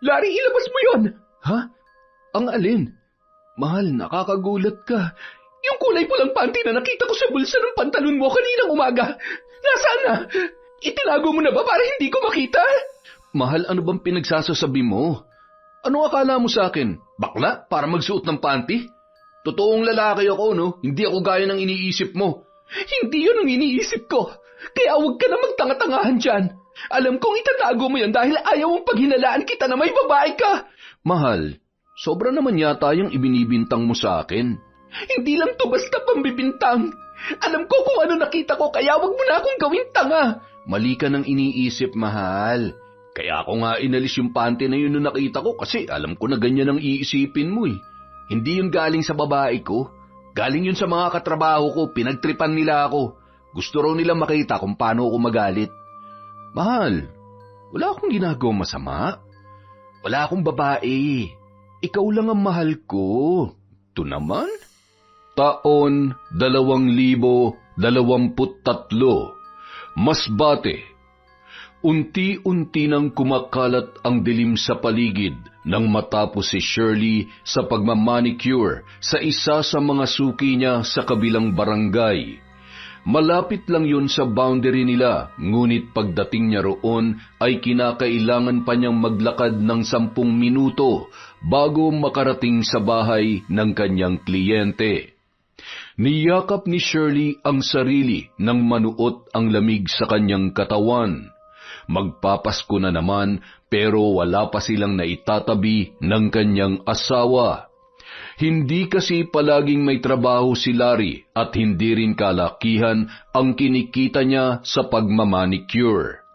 Larry, ilabas mo yon! Ha? Ang alin? Mahal, nakakagulat ka. Yung kulay pulang panty na nakita ko sa bulsa ng pantalon mo kaninang umaga. Nasaan na? Itinago mo na ba para hindi ko makita? Mahal, ano bang pinagsasasabi mo? Ano akala mo sa akin? Bakla? Para magsuot ng panty? Totoong lalaki ako, no? Hindi ako gaya ng iniisip mo. Hindi yun ang iniisip ko. Kaya huwag ka na magtanga-tangahan dyan. Alam kong itatago mo yan dahil ayaw mong paghinalaan kita na may babae ka. Mahal, sobra naman yata yung ibinibintang mo sa akin. Hindi lang to basta pambibintang. Alam ko kung ano nakita ko kaya wag mo na akong gawing tanga. Mali ka ng iniisip, mahal. Kaya ako nga inalis yung panty na yun nung nakita ko kasi alam ko na ganyan ang iisipin mo eh. Hindi yun galing sa babae ko. Galing yun sa mga katrabaho ko, pinagtripan nila ako. Gusto raw nila makita kung paano ako magalit. Mahal, wala akong ginagawang masama. Wala akong babae. Ikaw lang ang mahal ko. Ito naman. Taon 2023. Masbate. Unti-unti nang kumakalat ang dilim sa paligid nang matapos si Shirley sa pagmamanicure sa isa sa mga suki niya sa kabilang barangay. Malapit lang yun sa boundary nila, ngunit pagdating niya roon ay kinakailangan pa niyang maglakad ng 10 minuto bago makarating sa bahay ng kanyang kliyente. Niyakap ni Shirley ang sarili nang manuot ang lamig sa kanyang katawan. Magpapasko na naman pero wala pa silang naitatabi ng kanyang asawa. Hindi kasi palaging may trabaho si Larry at hindi rin kalakihan ang kinikita niya sa pagmamanicure.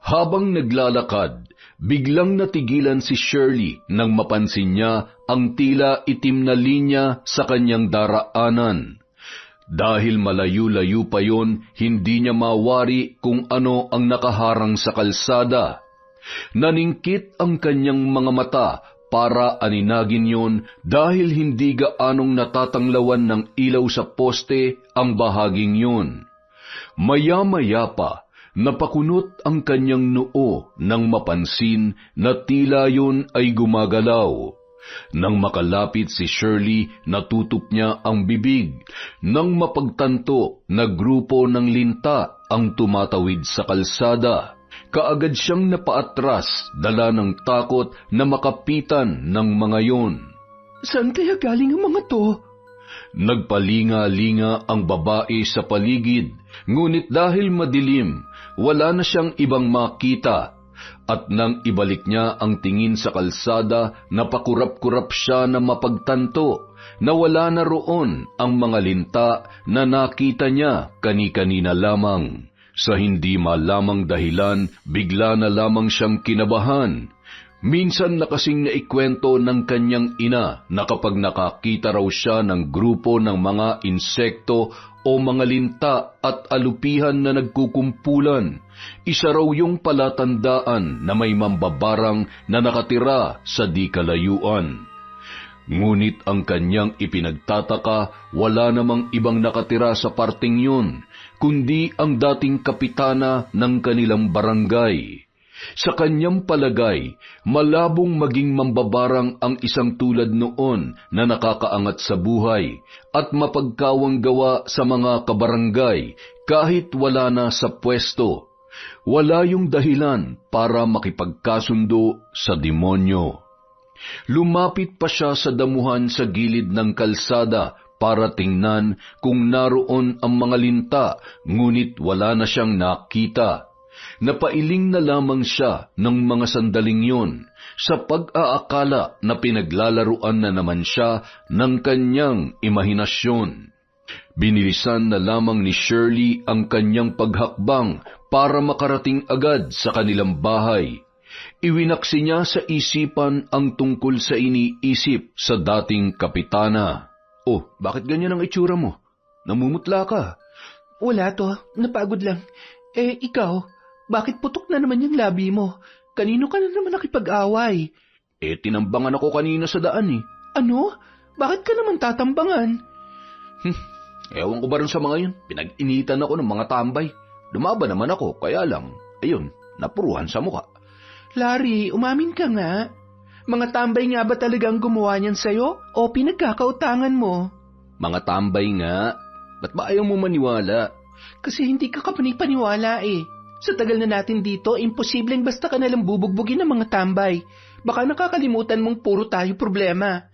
Habang naglalakad, biglang natigilan si Shirley nang mapansin niya ang tila itim na linya sa kanyang daraanan. Dahil malayo-layo pa yon, hindi niya mawari kung ano ang nakaharang sa kalsada. Naningkit ang kanyang mga mata para aninagin yon dahil hindi gaanong natatanglawan ng ilaw sa poste ang bahaging yon. Maya-maya pa, napakunot ang kanyang noo nang mapansin na tila yon ay gumagalaw. Nang makalapit si Shirley, natutup niya ang bibig nang mapagtanto na grupo ng linta ang tumatawid sa kalsada. Kaagad siyang napaatras, dala ng takot na makapitan ng mga yon. Saan kaya galing ang mga to? Nagpalinga-linga ang babae sa paligid, ngunit dahil madilim, wala na siyang ibang makita. At nang ibalik niya ang tingin sa kalsada, napakurap-kurap siya na mapagtanto na wala na roon ang mga linta na nakita niya kani-kanina lamang. Sa hindi malamang dahilan, bigla na lamang siyang kinabahan. Minsan na kasing naikwento ng kanyang ina na kapag nakakita raw siya ng grupo ng mga insekto o mga linta at alupihan na nagkukumpulan, isa raw yung palatandaan na may mambabarang na nakatira sa di kalayuan. Ngunit ang kanyang ipinagtataka, wala namang ibang nakatira sa parting yun, kundi ang dating kapitana ng kanilang barangay. Sa kanyang palagay, malabong maging mambabarang ang isang tulad noon na nakakaangat sa buhay at mapagkawang gawa sa mga kabarangay kahit wala na sa pwesto. Wala yung dahilan para makipagkasundo sa demonyo. Lumapit pa siya sa damuhan sa gilid ng kalsada para tingnan kung naroon ang mga linta, ngunit wala na siyang nakita. Napailing na lamang siya ng mga sandaling yon sa pag-aakala na pinaglalaruan na naman siya ng kanyang imahinasyon. Binilisan na lamang ni Shirley ang kanyang paghakbang para makarating agad sa kanilang bahay. Iwinaksi niya sa isipan ang tungkol sa iniisip sa dating kapitana. Oh, bakit ganyan ang itsura mo? Namumutla ka. Wala to, napagod lang. Ikaw, bakit putok na naman yung labi mo? Kanino ka na naman nakipag-away? Tinambangan ako kanina sa daan eh. Ano? Bakit ka naman tatambangan? Ewan ko ba rin sa mga yun? Pinag-initan ako ng mga tambay. Lumaban naman ako, kaya lang, ayun, napuruhan sa mukha. Larry, umamin ka nga. Mga tambay nga ba talagang gumawa niyan sa'yo o pinagkakautangan mo? Mga tambay nga. Ba't ba ayaw mo maniwala? Kasi hindi ka kapanipaniwala eh. Sa tagal na natin dito, imposibleng basta ka nalang bubugbugin ng mga tambay. Baka nakakalimutan mong puro tayo problema.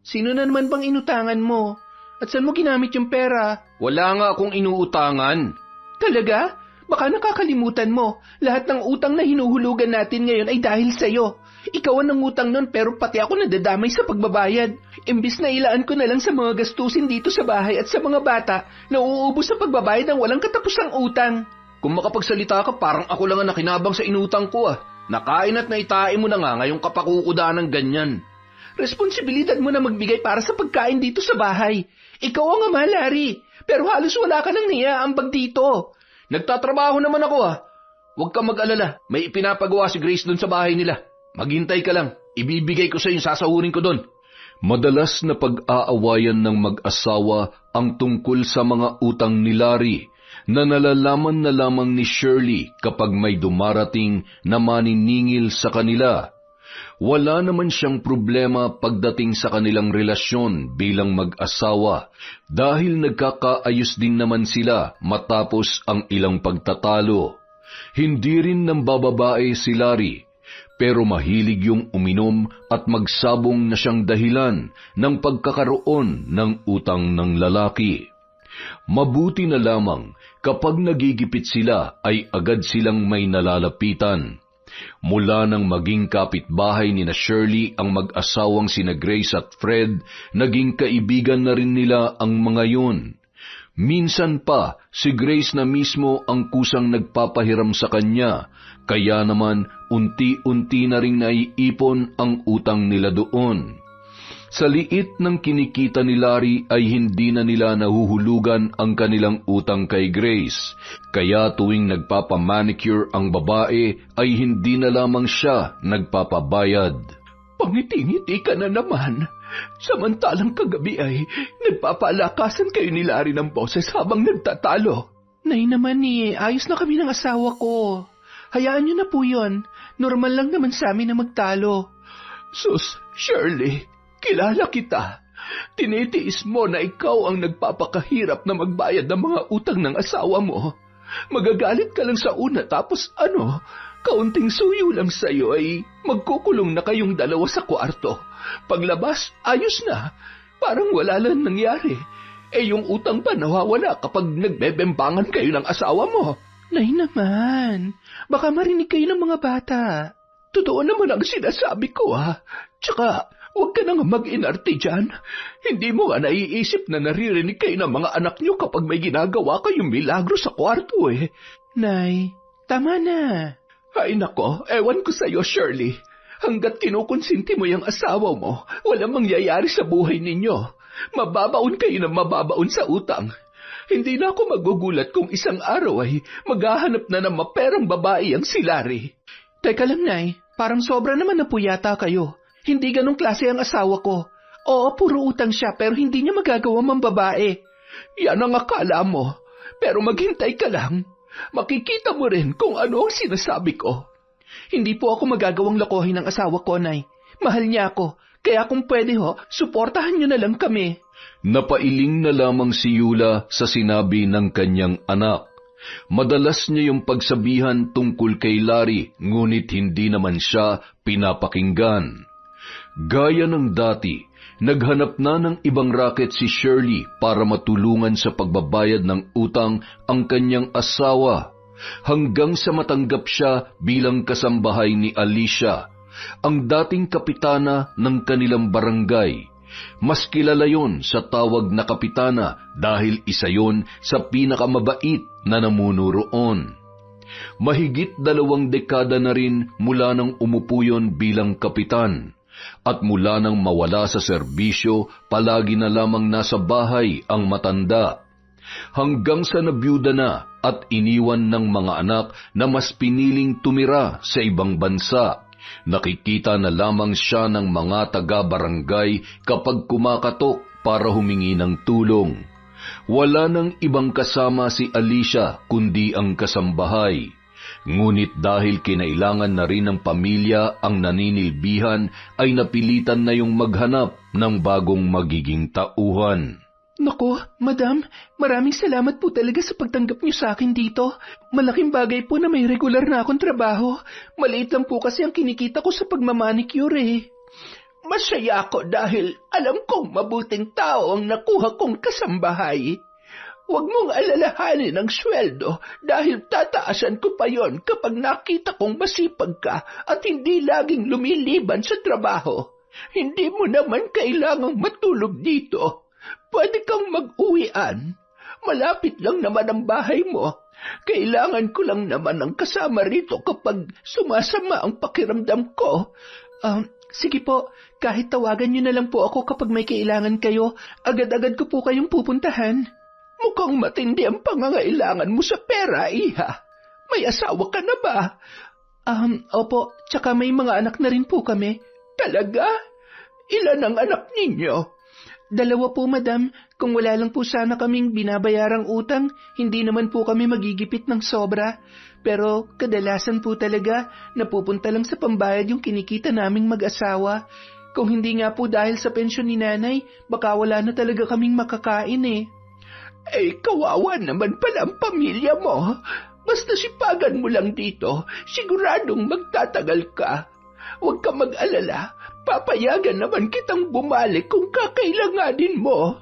Sino na naman bang inutangan mo? At saan mo ginamit yung pera? Wala nga akong inuutangan. Talaga? Baka nakakalimutan mo. Lahat ng utang na hinuhulugan natin ngayon ay dahil sa'yo. Ikaw ang nangutang nun pero pati ako nadadamay sa pagbabayad. Imbis na ilaan ko na lang sa mga gastusin dito sa bahay at sa mga bata, nauubos sa pagbabayad ng walang katapusang utang. Kung makapagsalita ka, parang ako lang ang nakinabang sa inutang ko Nakain at naitain mo na nga ngayong kapakukuda ng ganyan. Responsibilidad mo na magbigay para sa pagkain dito sa bahay. Ikaw ang ama, Larry. Pero halos wala ka nang niaambag dito. Nagtatrabaho naman ako Huwag kang mag-alala. May ipinapagawa si Grace doon sa bahay nila. Maghintay ka lang. Ibibigay ko sa iyo yung sasahurin ko doon. Madalas na pag-aawayan ng mag-asawa ang tungkol sa mga utang ni Larry na nalalaman na lamang ni Shirley kapag may dumarating na maniningil sa kanila. Wala naman siyang problema pagdating sa kanilang relasyon bilang mag-asawa dahil nagkakaayos din naman sila matapos ang ilang pagtatalo. Hindi rin ng bababae si Larry, pero mahilig yung uminom at magsabong na siyang dahilan ng pagkakaroon ng utang ng lalaki. Mabuti na lamang kapag nagigipit sila ay agad silang may nalalapitan. Mula nang maging kapitbahay ni na Shirley ang mag-asawang sina Grace at Fred, naging kaibigan na rin nila ang mga yun. Minsan pa, si Grace na mismo ang kusang nagpapahiram sa kanya, kaya naman unti-unti na ring naiipon ang utang nila doon. Sa liit ng kinikita ni Larry ay hindi na nila nahuhulugan ang kanilang utang kay Grace, kaya tuwing nagpapamanicure ang babae ay hindi na lamang siya nagpapabayad. Pangiti-ngiti ka na naman. Samantalang kagabi ay nagpapalakasan kayo ni Larry ng boses habang nagtatalo. Nay naman ayos na kami ng asawa ko. Hayaan niyo na po yun. Normal lang naman sa amin na magtalo. Sus, Shirley, kilala kita. Tinitiis mo na ikaw ang nagpapakahirap na magbayad ng mga utang ng asawa mo. Magagalit ka lang sa una tapos kaunting suyo lang sa'yo ay magkukulong na kayong dalawa sa kwarto. Paglabas, ayos na. Parang wala lang nangyari. Yung utang pa nawawala kapag nagbebembangan kayo ng asawa mo. Nay naman, baka marinig kayo ng mga bata. Totoo naman ang sinasabi ko Tsaka, huwag ka nang mag-inarte dyan. Hindi mo nga naiisip na naririnig kayo ng mga anak niyo kapag may ginagawa kayong milagro sa kwarto Nay, tama na. Ay nako, ewan ko sa'yo, Shirley. Hanggat kinukonsinti mo yung asawa mo, walang mangyayari sa buhay ninyo. Mababaon kayo ng mababaon sa utang. Hindi na ako magugulat kung isang araw ay maghahanap na ng maperang babae ang si Larry. Teka lang, Nay. Parang sobra naman na po yata kayo. Hindi ganong klase ang asawa ko. Oo, puro utang siya pero hindi niya magagawa mang babae. Yan ang akala mo. Pero maghintay ka lang. Makikita mo rin kung ano ang sinasabi ko. Hindi po ako magagawang lokohin ng asawa ko, Nay. Mahal niya ako. Kaya kung pwede suportahan niyo na lang kami. Napailing na lamang si Yula sa sinabi ng kanyang anak. Madalas niya yung pagsabihan tungkol kay Larry, ngunit hindi naman siya pinapakinggan. Gaya ng dati, naghanap na ng ibang racket si Shirley para matulungan sa pagbabayad ng utang ang kanyang asawa, hanggang sa matanggap siya bilang kasambahay ni Alicia, ang dating kapitana ng kanilang barangay. Mas kilala yon sa tawag na kapitana dahil isa yon sa pinakamabait na namuno roon. Mahigit 2 dekada na rin mula nang umupo yon bilang kapitan. At mula nang mawala sa serbisyo, palagi na lamang nasa bahay ang matanda. Hanggang sa nabiyuda na at iniwan ng mga anak na mas piniling tumira sa ibang bansa. Nakikita na lamang siya ng mga taga-barangay kapag kumakatok para humingi ng tulong. Wala nang ibang kasama si Alicia kundi ang kasambahay. Ngunit dahil kinailangan na rin ng pamilya ang naninilbihan, ay napilitan na yung maghanap ng bagong magiging tauhan. Nako, madam, maraming salamat po talaga sa pagtanggap niyo sa akin dito. Malaking bagay po na may regular na akong trabaho. Maliit lang po kasi ang kinikita ko sa pagmamanicure eh. Masaya ako dahil alam kong mabuting tao ang nakuha kong kasambahay. Huwag mong alalahanin ang sweldo dahil tataasan ko pa yon kapag nakita kong masipag ka at hindi laging lumiliban sa trabaho. Hindi mo naman kailangang matulog dito. Pwede kang mag-uwian. Malapit lang naman ang bahay mo. Kailangan ko lang naman ng kasama rito kapag sumasama ang pakiramdam ko. Sige po, kahit tawagan niyo na lang po ako kapag may kailangan kayo, agad-agad ko po kayong pupuntahan. Mukhang matindi ang pangangailangan mo sa pera, iha. May asawa ka na ba? Opo, tsaka may mga anak na rin po kami. Talaga? Ilan ang anak ninyo? 2 po, madam. Kung wala lang po sana kaming binabayarang utang, hindi naman po kami magigipit ng sobra. Pero kadalasan po talaga, napupunta lang sa pambayad yung kinikita naming mag-asawa. Kung hindi nga po dahil sa pensyon ni nanay, baka wala na talaga kaming makakain eh. Kawawa naman pala ang pamilya mo. Basta sipagan mo lang dito, siguradong magtatagal ka. Huwag ka mag-alala. Papayagan naman kitang bumalik kung kakailanganin mo.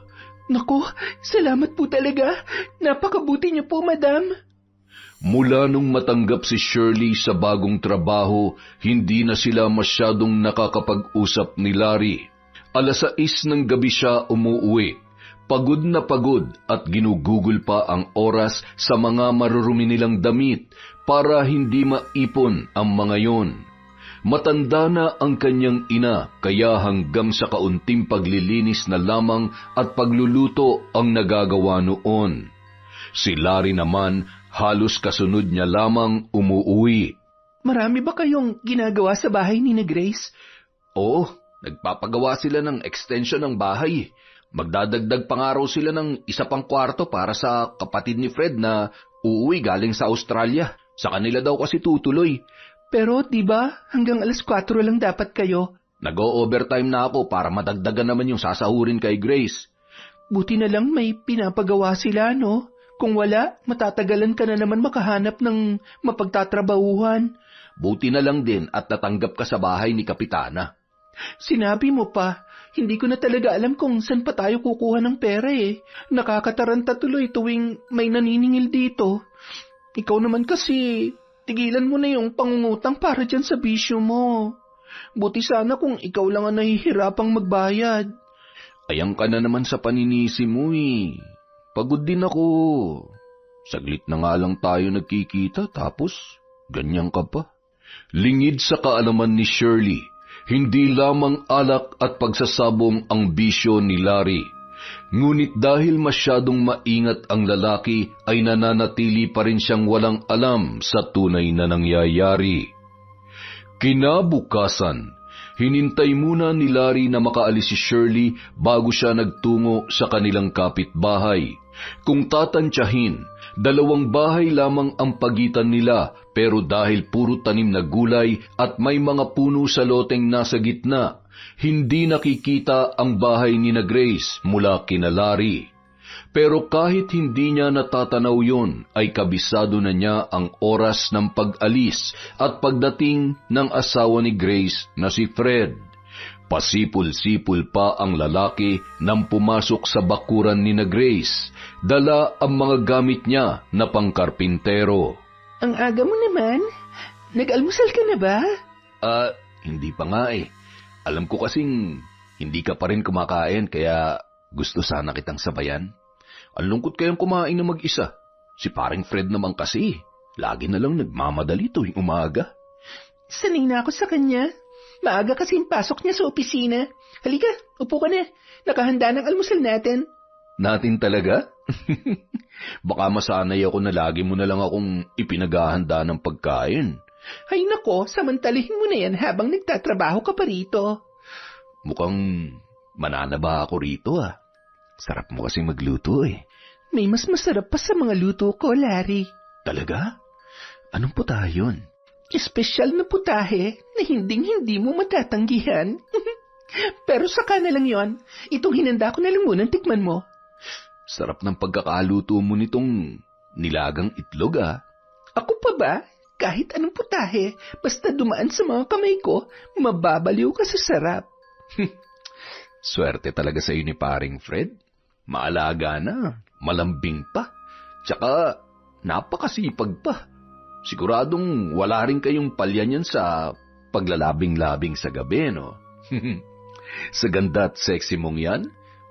Naku, salamat po talaga. Napakabuti niyo po, madam. Mula nung matanggap si Shirley sa bagong trabaho, hindi na sila masyadong nakakapag-usap ni Larry. 6:00 ng gabi siya umuwi. Pagod na pagod at ginugugol pa ang oras sa mga marurumi nilang damit para hindi maipon ang mga yon. Matanda na ang kanyang ina, kaya hanggang sa kaunting paglilinis na lamang at pagluluto ang nagagawa noon. Si Larry naman, halos kasunod niya lamang umuwi. Marami ba kayong ginagawa sa bahay ni Grace? Oo, nagpapagawa sila ng extension ng bahay. Magdadagdag pa nga raw sila ng 1 pang kwarto para sa kapatid ni Fred na uuwi galing sa Australia. Sa kanila daw kasi tutuloy. Pero diba hanggang 4:00 lang dapat kayo? Nag-o-overtime na ako para madagdagan naman yung sasahurin kay Grace. Buti na lang may pinapagawa sila, no? Kung wala, matatagalan ka na naman makahanap ng mapagtatrabahuhan. Buti na lang din at natanggap ka sa bahay ni Kapitana. Sinabi mo pa, hindi ko na talaga alam kung saan pa tayo kukuha ng pera eh. Nakakataranta tuloy tuwing may naniningil dito. Ikaw naman kasi, tigilan mo na yung pangungutang para dyan sa bisyo mo. Buti sana kung ikaw lang ang nahihirapang magbayad. Ayang ka na naman sa paninisi mo eh. Pagod din ako. Saglit na nga lang tayo nagkikita tapos ganyan ka pa. Lingid sa kaalaman ni Shirley, hindi lamang alak at pagsasabong ang bisyo ni Larry. Ngunit dahil masyadong maingat ang lalaki ay nananatili pa rin siyang walang alam sa tunay na nangyayari. Kinabukasan, hinintay muna ni Larry na makaalis si Shirley bago siya nagtungo sa kanilang kapitbahay. Kung tatantyahin, 2 bahay lamang ang pagitan nila pero dahil puro tanim na gulay at may mga puno sa loteng nasa gitna, hindi nakikita ang bahay ni Grace mula kina Larry. Pero kahit hindi niya natatanaw yon, ay kabisado na niya ang oras ng pag-alis at pagdating ng asawa ni Grace na si Fred. Pasipul-sipul pa ang lalaki nang pumasok sa bakuran ni Grace. Dala ang mga gamit niya na pangkarpintero. Ang aga mo naman. Nag-almusal ka na ba? Hindi pa nga eh. Alam ko kasing hindi ka pa rin kumakain kaya gusto sana kitang sabayan. Ang lungkot kayang kumain na mag-isa. Si paring Fred naman kasi, lagi na lang nagmamadali tuwing umaga. Sanay na ako sa kanya. Maaga kasi yung pasok niya sa opisina. Halika, upo ka na. Nakahanda ng almusal natin. Natin talaga? Baka masanay ako na lagi mo na lang akong ipinaghahanda ng pagkain. Ay nako, samantalihin mo na yan habang nagtatrabaho ka pa rito. Mukhang mananaba ako rito ah. Sarap mo kasing magluto eh. May mas masarap pa sa mga luto ko, Larry. Talaga? Anong putahe yun? Espesyal na putahe na hinding-hindi mo matatanggihan. Pero saka na lang yon. Itong hinanda ko na lang munang tikman mo. Sarap ng pagkakaluto mo nitong nilagang itlog ah. Ako pa ba? Kahit anong putahe, basta dumaan sa mga kamay ko, mababaliw ka sa sarap. Swerte talaga sa ni paring Fred. Maalaga na, malambing pa. Tsaka napakasipag pa. Siguradong wala rin kayong palya niyan sa paglalabing-labing sa gabi, no? Sa ganda at sexy mong yan,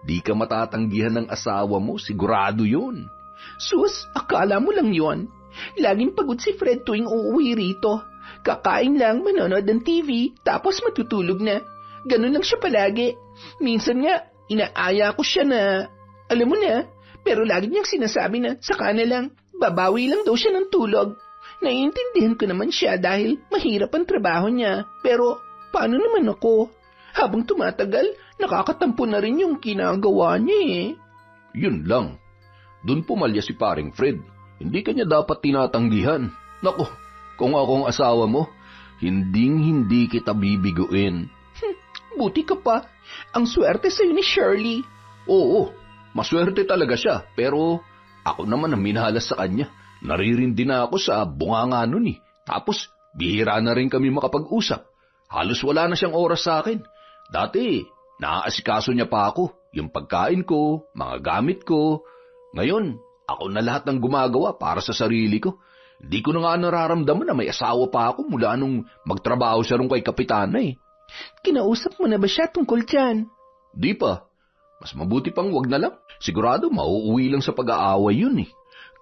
di ka matatanggihan ng asawa mo, sigurado yun. Sus, akala mo lang yon. Laging pagod si Fred tuwing uuwi rito. Kakain lang, manonood ng TV, tapos matutulog na. Ganun lang siya palagi. Minsan nga, inaaya ko siya na, alam mo na, pero lagi niyang sinasabi na, saka na lang, babawi lang daw siya ng tulog. Naiintindihan ko naman siya dahil mahirap ang trabaho niya. Pero, paano naman ako? Habang tumatagal, nakakatampo na rin yung ginagawa niya eh. Yun lang. Doon pumalya si paring Fred. Hindi kanya dapat tinatanggihan. Naku, kung akong asawa mo, hinding-hindi kita bibiguin. Buti ka pa. Ang swerte sa'yo ni Shirley. Oo, maswerte talaga siya. Pero ako naman ang minahalas sa kanya. Naririndi na ako sa bunganga nun eh. Tapos, bihira na rin kami makapag-usap. Halos wala na siyang oras sa akin. Dati, naaasikaso niya pa ako. Yung pagkain ko, mga gamit ko. Ngayon, ako na lahat ng gumagawa para sa sarili ko. Di ko na nga nararamdaman na may asawa pa ako mula nung magtrabaho siya rin kay Kapitana eh. Kinausap mo na ba siya tungkol dyan? Di pa. Mas mabuti pang wag na lang. Sigurado mauuwi lang sa pag-aaway yun eh.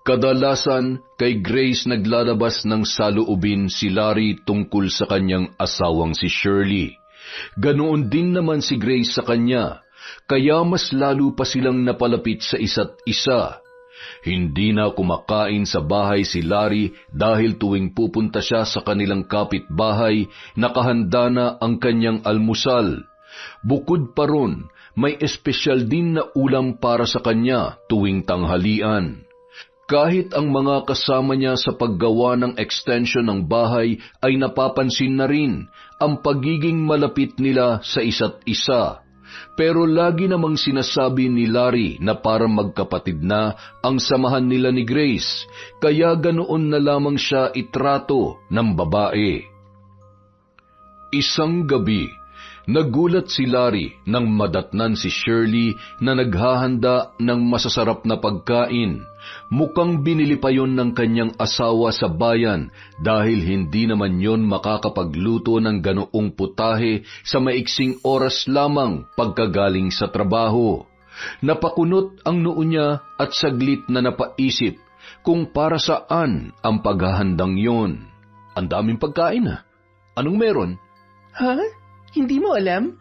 Kadalasan, kay Grace naglalabas ng saloobin si Larry tungkol sa kanyang asawang si Shirley. Ganoon din naman si Grace sa kanya, kaya mas lalo pa silang napalapit sa isa't isa. Hindi na kumakain sa bahay si Larry dahil tuwing pupunta siya sa kanilang kapitbahay, nakahanda na ang kanyang almusal. Bukod pa ron, may espesyal din na ulam para sa kanya tuwing tanghalian. Kahit ang mga kasama niya sa paggawa ng extension ng bahay ay napapansin na rin ang pagiging malapit nila sa isa't isa. Pero lagi namang sinasabi ni Larry na parang magkapatid na ang samahan nila ni Grace, kaya ganoon na lamang siya itrato ng babae. Isang gabi, nagulat si Larry nang madatnan si Shirley na naghahanda ng masasarap na pagkain. Mukhang binili pa yon ng kanyang asawa sa bayan dahil hindi naman yon makakapagluto ng ganoong putahe sa maiksing oras lamang pagkagaling sa trabaho. Napakunot ang noo niya at saglit na napaisip kung para saan ang paghahandang yon. Ang daming pagkain ah. Anong meron? Ha? Hindi mo alam?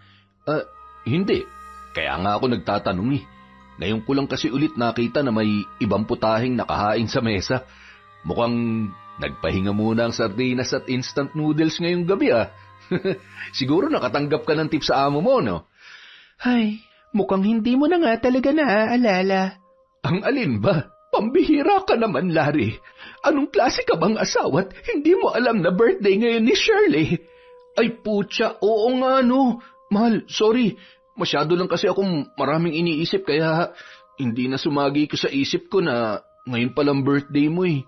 Hindi. Kaya nga ako nagtatanong eh. Ngayon ko lang kasi ulit nakita na may ibang putaheng nakahain sa mesa. Mukhang nagpahinga muna ang sardinas at instant noodles ngayong gabi ah. Siguro nakatanggap ka ng tip sa amo mo, no? Ay, mukhang hindi mo na nga talaga naaalala. Ang alin ba? Pambihira ka naman, Larry. Anong klase ka bang asawa't hindi mo alam na birthday ngayon ni Shirley? Ay putya, oo nga no. Mahal, sorry. Masyado lang kasi akong maraming iniisip kaya hindi na sumagi ko sa isip ko na ngayon palang birthday mo eh.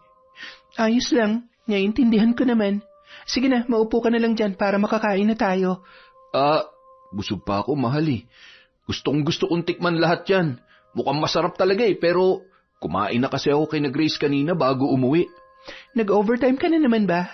Ayos lang, naiintindihan ko naman. Sige na, maupo ka na lang dyan para makakain na tayo. Busog pa ako, mahal eh. Gusto kong tikman lahat yan. Mukhang masarap talaga eh, pero kumain na kasi ako kay na Grace kanina bago umuwi. Nag-overtime ka na naman ba?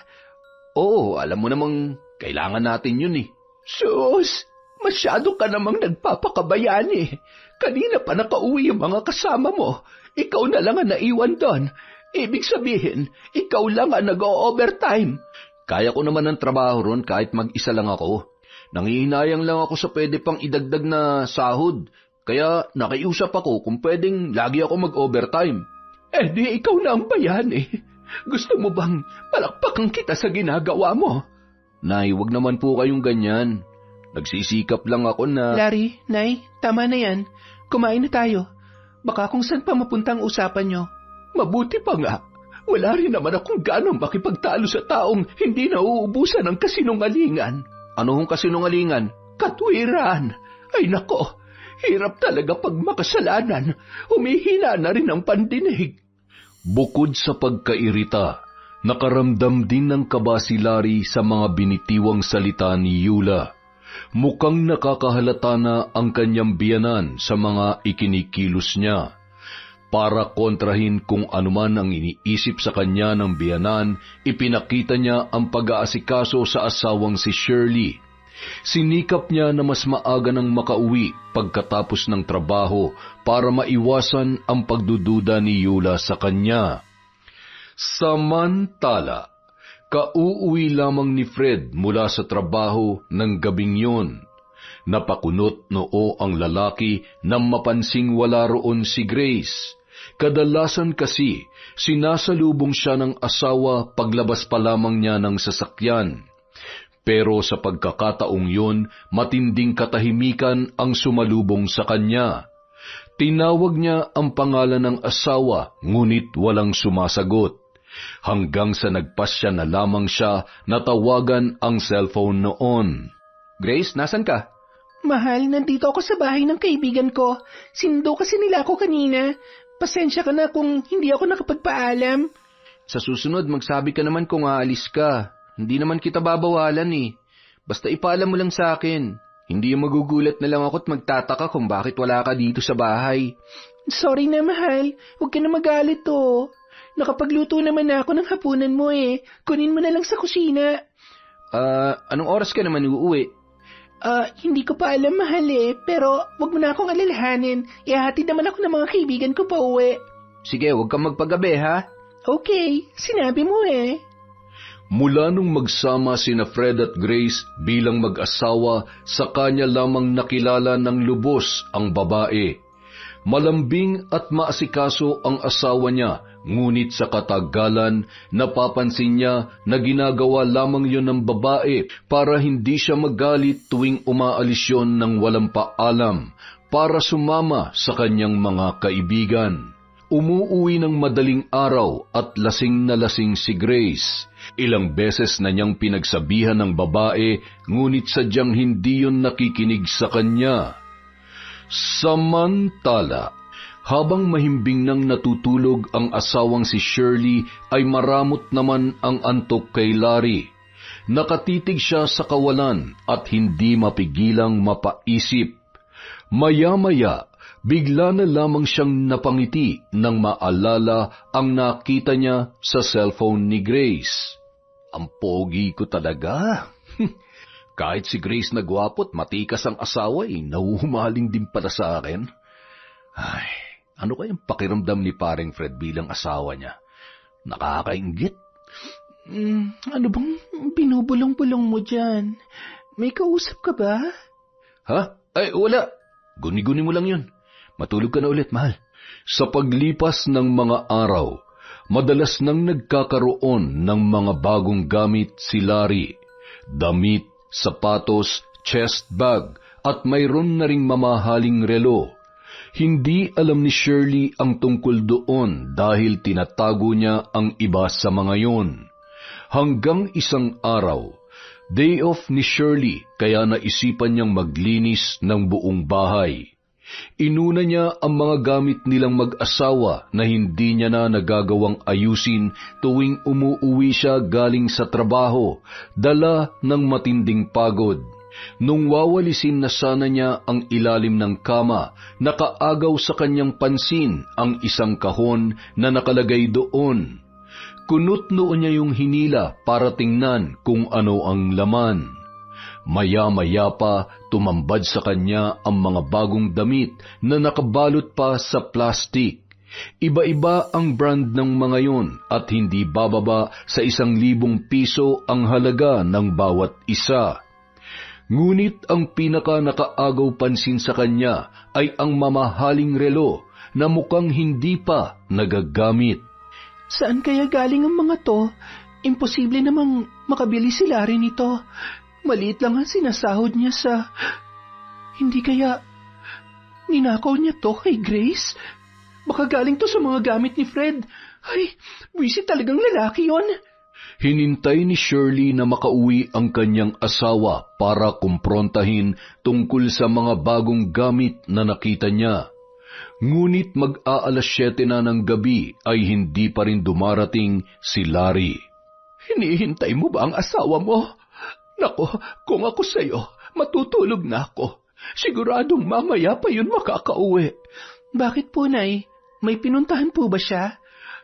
Oo, alam mo namang kailangan natin yun eh. Sus! Masyado ka namang nagpapakabayan eh. Kanina pa nakauwi yung mga kasama mo. Ikaw na lang ang naiwan doon. Ibig sabihin, ikaw lang ang nag-o-overtime. Kaya ko naman ang trabaho ron kahit mag-isa lang ako. Nangihinayang lang ako sa pwede pang idagdag na sahod. Kaya nakiusap ako kung pwedeng lagi ako mag-overtime. Di ikaw na ang bayan eh. Gusto mo bang palakpakan kita sa ginagawa mo? Nay, wag naman po kayong ganyan. Nagsisikap lang ako na... Larry, Nay, tama na yan. Kumain na tayo. Baka kung saan pa mapunta ang usapan nyo. Mabuti pa nga. Wala rin naman akong ganong makipagtalo sa taong hindi nauubusan ng kasinungalingan. Ano hong kasinungalingan? Katwiran. Ay nako, hirap talaga pag makasalanan. Humihina na rin ang pandinig. Bukod sa pagkairita, nakaramdam din ng kaba si Larry sa mga binitiwang salita ni Eula. Mukhang nakakahalata na ang kanyang biyanan sa mga ikinikilos niya. Para kontrahin kung anuman ang iniisip sa kanya ng biyanan, ipinakita niya ang pag-aasikaso sa asawang si Shirley. Sinikap niya na mas maaga nang makauwi pagkatapos ng trabaho para maiwasan ang pagdududa ni Eula sa kanya. Samantala, kauuwi lamang ni Fred mula sa trabaho ng gabing yun. Napakunot noo ang lalaki nang mapansing wala roon si Grace. Kadalasan kasi, sinasalubong siya ng asawa paglabas pa lamang niya ng sasakyan. Pero sa pagkakataong yun, matinding katahimikan ang sumalubong sa kanya. Tinawag niya ang pangalan ng asawa, ngunit walang sumasagot. Hanggang sa nagpasya na lamang siya natawagan ang cellphone noon. Grace, nasan ka? Mahal, nandito ako sa bahay ng kaibigan ko. Sindo kasi nila ako kanina. Pasensya ka na kung hindi ako nakapagpaalam. Sa susunod, magsabi ka naman kung aalis ka. Hindi naman kita babawalan eh. Basta ipaalam mo lang sa akin. Hindi yung magugulat na lang ako at magtataka kung bakit wala ka dito sa bahay. Sorry na, mahal. Huwag ka na magalit to. Nakapagluto naman na ako ng hapunan mo eh. Kunin mo na lang sa kusina. Anong oras ka naman uuwi? Hindi ko pa alam, mahal eh. Pero wag mo na akong alalahanin. Ihahatid naman ako ng mga kaibigan ko pa uwi. Sige, wag kang magpagabi ha? Okay, sinabi mo eh. Mula nung magsama sina Fred at Grace bilang mag-asawa, sa kanya lamang nakilala ng lubos ang babae. Malambing at maasikaso ang asawa niya, ngunit sa katagalan, napapansin niya na ginagawa lamang yon ng babae para hindi siya magalit tuwing umaalis yon ng walang paalam para sumama sa kanyang mga kaibigan. Umuuwi ng madaling araw at lasing na lasing si Grace. Ilang beses na niyang pinagsabihan ng babae, ngunit sadyang hindi yon nakikinig sa kanya. Samantala, habang mahimbing nang natutulog ang asawang si Shirley, ay maramot naman ang antok kay Larry. Nakatitig siya sa kawalan at hindi mapigilang mapaisip. Maya-maya, bigla na lamang siyang napangiti nang maalala ang nakita niya sa cellphone ni Grace. Ang pogi ko talaga. Kahit si Grace na gwapo't matikas ang asawa nahuhumaling din pala sa akin. Ay, ano kayang pakiramdam ni paring Fred bilang asawa niya? Nakakainggit. Ano bang binubulong-bulong mo dyan? May kausap ka ba? Ha? Ay, wala. Guni-guni mo lang yun. Matulog ka na ulit, mahal. Sa paglipas ng mga araw, madalas nang nagkakaroon ng mga bagong gamit si Larry. Damit, sapatos, chest bag, at mayroon na ring mamahaling relo. Hindi alam ni Shirley ang tungkol doon dahil tinatago niya ang iba sa mga yon. Hanggang isang araw, day off ni Shirley kaya naisipan niyang maglinis ng buong bahay. Inuna niya ang mga gamit nilang mag-asawa na hindi niya na nagagawang ayusin tuwing umuuwi siya galing sa trabaho, dala ng matinding pagod. Nung wawalisin na sana niya ang ilalim ng kama, nakaagaw sa kanyang pansin ang isang kahon na nakalagay doon. Kunot-noo niya yung hinila para tingnan kung ano ang laman. Maya-maya pa, tumambad sa kanya ang mga bagong damit na nakabalot pa sa plastik. Iba-iba ang brand ng mga yon at hindi bababa sa 1,000 piso ang halaga ng bawat isa. Ngunit ang pinaka-nakaagaw pansin sa kanya ay ang mamahaling relo na mukhang hindi pa nagagamit. Saan kaya galing ang mga to? Imposible namang makabili si Larry nito. Maliit lang ang sinasahod niya sa... Hindi kaya ninakaw niya to kay Grace? Baka galing to sa mga gamit ni Fred. Ay, wisit talagang lalaki yon. Hinintay ni Shirley na makauwi ang kanyang asawa para kumprontahin tungkol sa mga bagong gamit na nakita niya. Ngunit mag-aalas 7 na ng gabi ay hindi pa rin dumarating si Larry. Hinihintay mo ba ang asawa mo? Nako, kung ako sa'yo, matutulog na ako. Siguradong mamaya pa yun makakauwi. Bakit po, Nay? May pinuntahan po ba siya?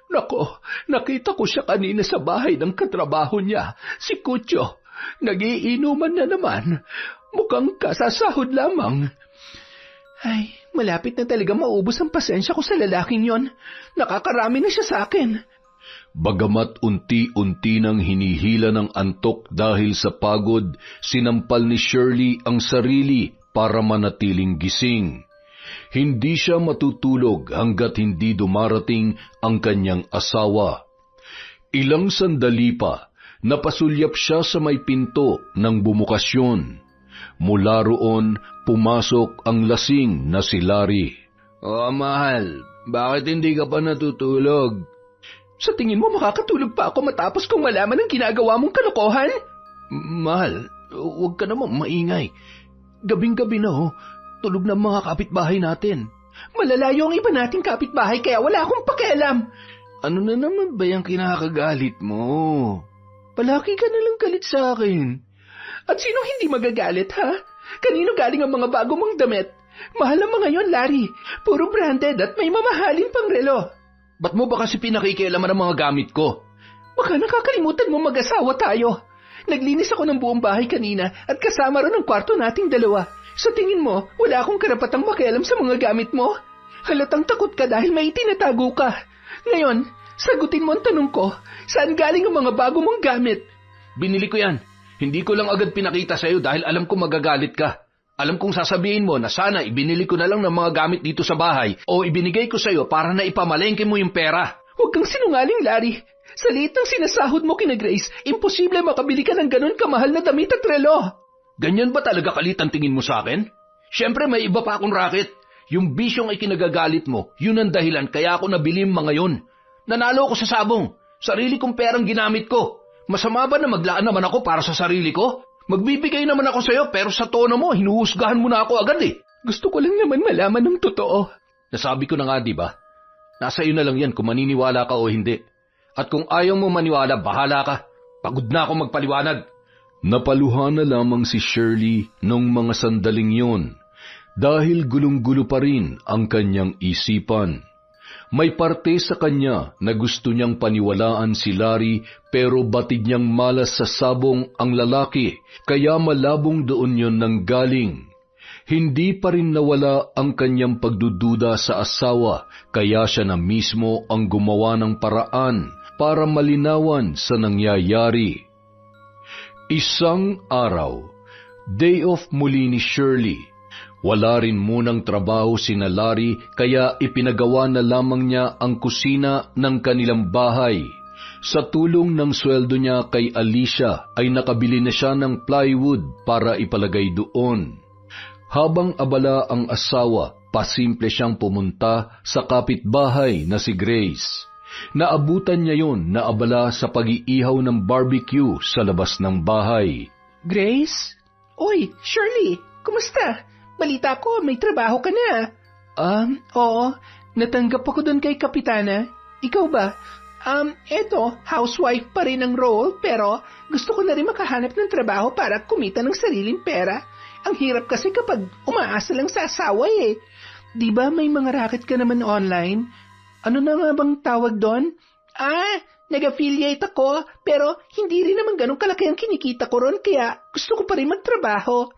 Nako, nakita ko siya kanina sa bahay ng katrabaho niya, si Kucho. Nagiinuman na naman. Mukhang kasasahod lamang. Ay, malapit na talaga maubos ang pasensya ko sa lalaking yon. Nakakarami na siya sa akin. Bagamat unti-unti nang hinihila ng antok dahil sa pagod, sinampal ni Shirley ang sarili para manatiling gising. Hindi siya matutulog hanggat hindi dumarating ang kanyang asawa. Ilang sandali pa, napasulyap siya sa may pinto ng bumukasyon. Mula roon, pumasok ang lasing na si Larry. Oh, mahal, bakit hindi ka pa natutulog? Sa tingin mo makakatulog pa ako matapos kong malaman ang ginagawa mong kalokohan? Mahal, huwag ka naman maingay. Gabing-gabi na tulog na mga kapitbahay natin. Malalayo ang iba nating kapitbahay kaya wala akong pakialam. Ano na naman ba yung kinakagalit mo? Palagi ka nalang galit sa akin. At sino hindi magagalit, ha? Kanino galing ang mga bago mong damit? Mahal ang mga yon, Larry. Puro branded at may mamahalin pang relo. Ba't mo ba kasi pinakikialaman ang mga gamit ko? Baka nakakalimutan mo mag-asawa tayo. Naglinis ako ng buong bahay kanina at kasama ron ang kwarto nating dalawa. Sa tingin mo, wala akong karapatang makialam sa mga gamit mo? Halatang takot ka dahil may itinatago ka. Ngayon, sagutin mo ang tanong ko, saan galing ang mga bago mong gamit? Binili ko yan. Hindi ko lang agad pinakita sa'yo dahil alam ko magagalit ka. Alam kong sasabihin mo na sana ibinili ko na lang ng mga gamit dito sa bahay o ibinigay ko sa'yo para na ipamalengke mo yung pera. Huwag kang sinungaling, Larry. Sa liit ng sinasahod mo kina Grace, imposible makabili ka ng ganun kamahal na damit at relo. Ganyan ba talaga kalit ang tingin mo sa akin? Siyempre may iba pa akong racket. Yung bisyong ay kinagagalit mo, yun ang dahilan kaya ako nabili mga yon. Nanalo ako sa sabong. Sarili kong perang ginamit ko. Masama ba na maglaan naman ako para sa sarili ko? Magbibigay naman ako sa'yo pero sa tono mo, hinuhusgahan mo na ako agad eh. Gusto ko lang naman malaman ng totoo. Nasabi ko na nga, di ba? Nasa iyo na lang yan kung maniniwala ka o hindi. At kung ayaw mo maniwala, bahala ka. Pagod na ako magpaliwanag. Napaluha na lamang si Shirley nung mga sandaling yon dahil gulong-gulo pa rin ang kanyang isipan. May parte sa kanya na gusto niyang paniwalaan si Larry pero batid niyang malas sa sabong ang lalaki kaya malabong doon yon nanggaling. Hindi pa rin nawala ang kanyang pagdududa sa asawa kaya siya na mismo ang gumawa ng paraan para malinawan sa nangyayari. Isang araw, day off muli ni Shirley. Wala rin munang trabaho sina Larry kaya ipinagawa na lamang niya ang kusina ng kanilang bahay. Sa tulong ng sweldo niya kay Alicia ay nakabili na siya ng plywood para ipalagay doon. Habang abala ang asawa, pasimple siyang pumunta sa kapitbahay na si Grace. Naabutan niya yon na abala sa pag-iihaw ng barbecue sa labas ng bahay. Grace? Oy, Shirley, kumusta? Balita ko, may trabaho ka na. Oo. Natanggap ako doon kay Kapitana. Ikaw ba? Eto, housewife pa rin ang role, pero gusto ko na rin makahanap ng trabaho para kumita ng sariling pera. Ang hirap kasi kapag umaasa lang sa asawa eh. Di ba may mga racket ka naman online? Ano na nga bang tawag doon? Nag-affiliate ako, pero hindi rin naman ganun kalaki ang kinikita ko ron, kaya gusto ko pa rin magtrabaho.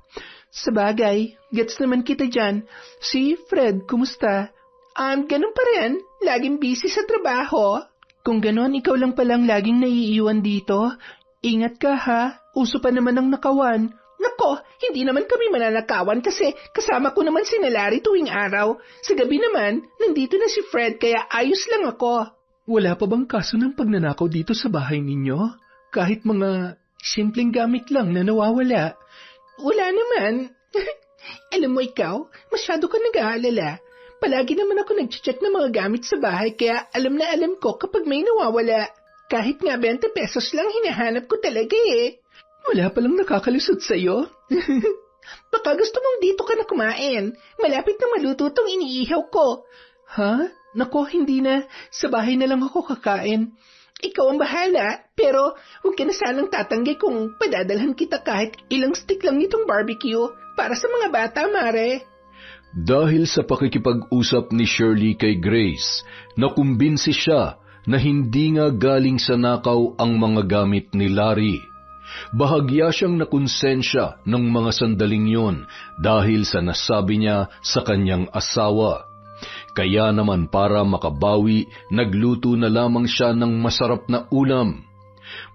Sabagay, gets naman kita dyan. Si Fred, kumusta? Ganun pa rin. Laging busy sa trabaho. Kung ganun, ikaw lang palang laging naiiwan dito. Ingat ka ha. Uso pa naman ang nakawan. Nako, hindi naman kami mananakawan kasi kasama ko naman si Larry tuwing araw. Sa gabi naman, nandito na si Fred kaya ayos lang ako. Wala pa bang kaso ng pagnanakaw dito sa bahay ninyo? Kahit mga simpleng gamit lang na nawawala. Wala naman. Alam mo ikaw, masyado ka nag-aalala. Palagi naman ako nag-check ng mga gamit sa bahay kaya alam na alam ko kapag may nawawala. Kahit nga 20 pesos lang hinahanap ko talaga eh. Wala palang nakakalusot sa'yo. Baka gusto mong dito ka na kumain. Malapit na maluto tong iniihaw ko. Ha? Nako, hindi na. Sa bahay na lang ako kakain. Ikaw ang bahala, pero huwag ka na sanang tatanggi kung padadalhan kita kahit ilang stick lang nitong barbecue para sa mga bata, Mare. Dahil sa pakikipag-usap ni Shirley kay Grace, nakumbinsi siya na hindi nga galing sa nakaw ang mga gamit ni Larry. Bahagya siyang nakonsensya ng mga sandaling yon dahil sa nasabi niya sa kanyang asawa. Kaya naman para makabawi, nagluto na lamang siya ng masarap na ulam.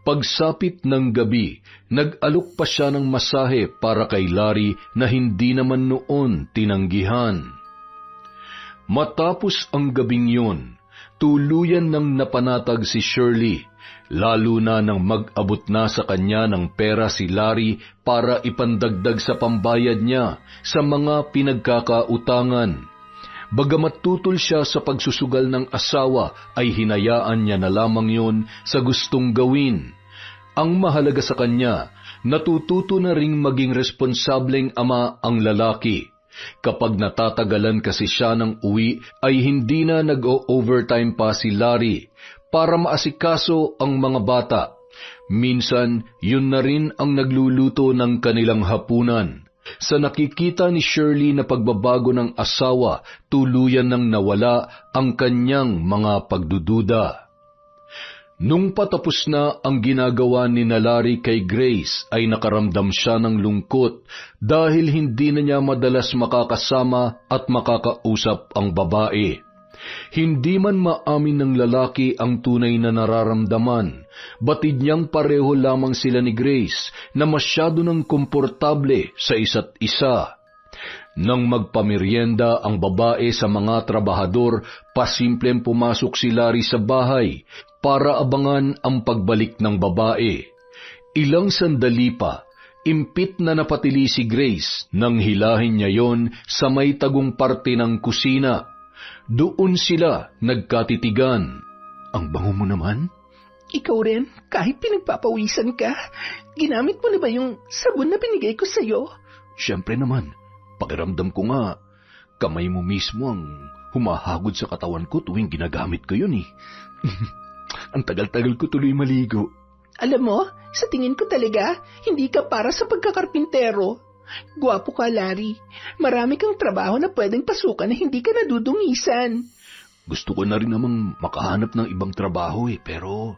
Pagsapit ng gabi, nag-alok pa siya ng masahe para kay Larry na hindi naman noon tinanggihan. Matapos ang gabing yun, tuluyan ng napanatag si Shirley, lalo na nang mag-abot na sa kanya ng pera si Larry para ipandagdag sa pambayad niya sa mga pinagkakautangan. Bagamat tutol siya sa pagsusugal ng asawa, ay hinayaan niya na lamang yun sa gustong gawin. Ang mahalaga sa kanya, natututo na ring maging responsableng ama ang lalaki. Kapag natatagalan kasi siya ng uwi, ay hindi na nag-o-overtime pa si Larry para maasikaso ang mga bata. Minsan, yun na rin ang nagluluto ng kanilang hapunan. Sa nakikita ni Shirley na pagbabago ng asawa, tuluyan nang nawala ang kanyang mga pagdududa. Nung patapos na ang ginagawa ni Larry kay Grace, ay nakaramdam siya ng lungkot dahil hindi na niya madalas makakasama at makakausap ang babae. Hindi man maamin ng lalaki ang tunay na nararamdaman, batid niyang pareho lamang sila ni Grace na masyado nang komportable sa isa't isa. Nang magpamerienda ang babae sa mga trabahador, pasimpleng pumasok si Larry sa bahay para abangan ang pagbalik ng babae. Ilang sandali pa, impit na napatili si Grace nang hilahin niya yon sa may tagong parte ng kusina. Doon sila nagkatitigan. Ang bango mo naman? Ikaw rin, kahit pinagpapawisan ka, ginamit mo na ba yung sabon na binigay ko sa'yo? Siyempre naman, pakiramdam ko nga, kamay mo mismo ang humahagod sa katawan ko tuwing ginagamit ko yun eh. Ang tagal-tagal ko tuloy maligo. Alam mo, sa tingin ko talaga, hindi ka para sa pagkakarpintero. Gwapo ka, Larry. Marami kang trabaho na pwedeng pasukan na hindi ka nadudungisan. Gusto ko na rin namang makahanap ng ibang trabaho pero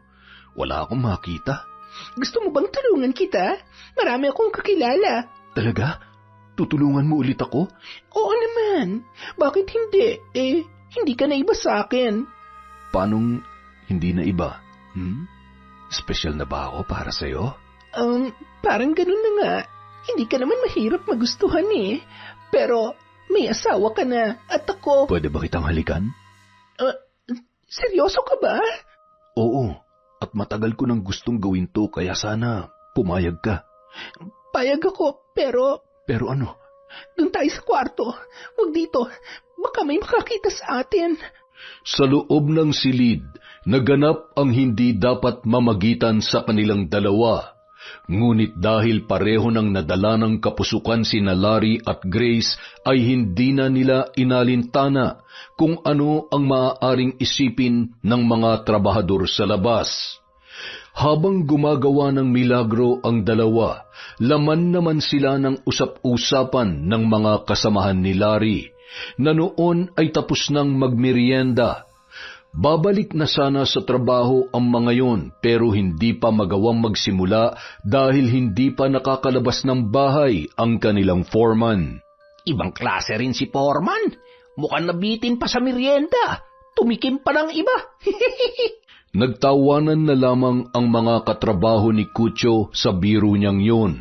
wala akong makita. Gusto mo bang tulungan kita? Marami akong kakilala. Talaga? Tutulungan mo ulit ako? Oo naman. Bakit hindi? Hindi ka na iba sa akin. Paanong hindi na iba? Special na ba ako para sa'yo? Parang ganun na nga. Hindi ka naman mahirap magustuhan Pero may asawa ka na at ako... Pwede ba kitang halikan? Seryoso ka ba? Oo, at matagal ko nang gustong gawin to kaya sana pumayag ka. Payag ako, pero... Pero ano? Doon tayo sa kwarto. Huwag dito. Baka may makakita sa atin. Sa loob ng silid, naganap ang hindi dapat mamagitan sa kanilang dalawa. Ngunit dahil pareho ng nadala ng kapusukan sina Larry at Grace, ay hindi na nila inalintana kung ano ang maaaring isipin ng mga trabahador sa labas. Habang gumagawa ng milagro ang dalawa, laman naman sila ng usap-usapan ng mga kasamahan ni Larry, na noon ay tapos nang magmerienda. Babalik na sana sa trabaho ang mga yon pero hindi pa magawang magsimula dahil hindi pa nakakalabas ng bahay ang kanilang foreman. Ibang klase rin si foreman. Mukhang nabitin pa sa merienda. Tumikim pa ng iba. Nagtawanan na lamang ang mga katrabaho ni Cucho sa biro niyang yun.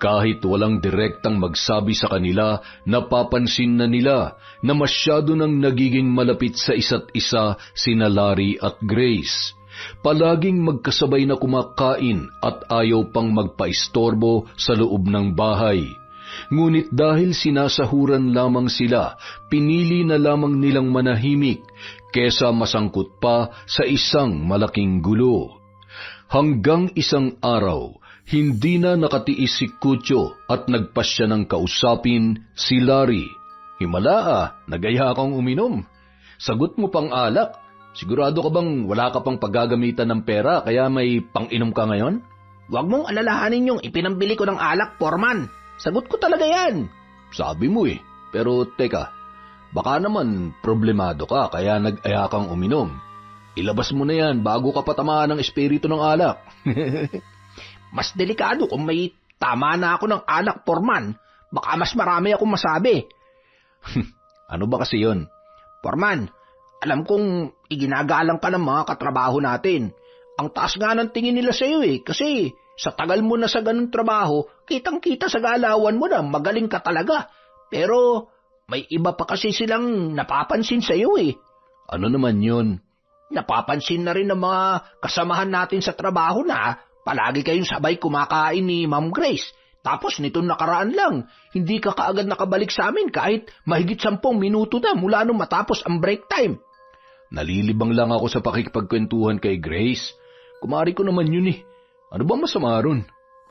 Kahit walang direktang magsabi sa kanila, napapansin na nila na masyado nang nagiging malapit sa isa't isa sina Larry at Grace. Palaging magkasabay na kumakain at ayaw pang magpaistorbo sa loob ng bahay. Ngunit dahil sinasahuran lamang sila, pinili na lamang nilang manahimik kesa masangkot pa sa isang malaking gulo. Hanggang isang araw, hindi na nakatiis si Kutyo at nagpasya ng kausapin si Larry. "Himala nagaya kang uminom. Sagot mo pang alak. Sigurado ka bang wala ka pang paggagamitan ng pera kaya may pang-inom ka ngayon?" "Huwag mong alalahanin yung ipinambili ko ng alak, Foreman. Sagot ko talaga yan." "Sabi mo eh. Pero teka, baka naman problemado ka kaya nag-aya kang uminom. Ilabas mo na yan bago ka patamaan ng espiritu ng alak." "Mas delikado kung may tama na ako ng alak, Foreman. Baka mas marami akong masabi." "Ano ba kasi yun?" "Foreman, alam kong iginagalang ka ng mga katrabaho natin. Ang taas nga ng tingin nila sa iyo kasi sa tagal mo na sa ganung trabaho, kitang-kita sa galawan mo na magaling ka talaga. Pero may iba pa kasi silang napapansin sa iyo "Ano naman yun?" "Napapansin na rin ng mga kasamahan natin sa trabaho na palagi kayong sabay kumakain ni Ma'am Grace. Tapos nitong nakaraan lang, hindi ka kaagad nakabalik sa amin kahit mahigit 10 minuto na mula nung matapos ang break time." "Nalilibang lang ako sa pakikipagkwentuhan kay Grace. Kumari ko naman yun eh. Ano bang masama ron?"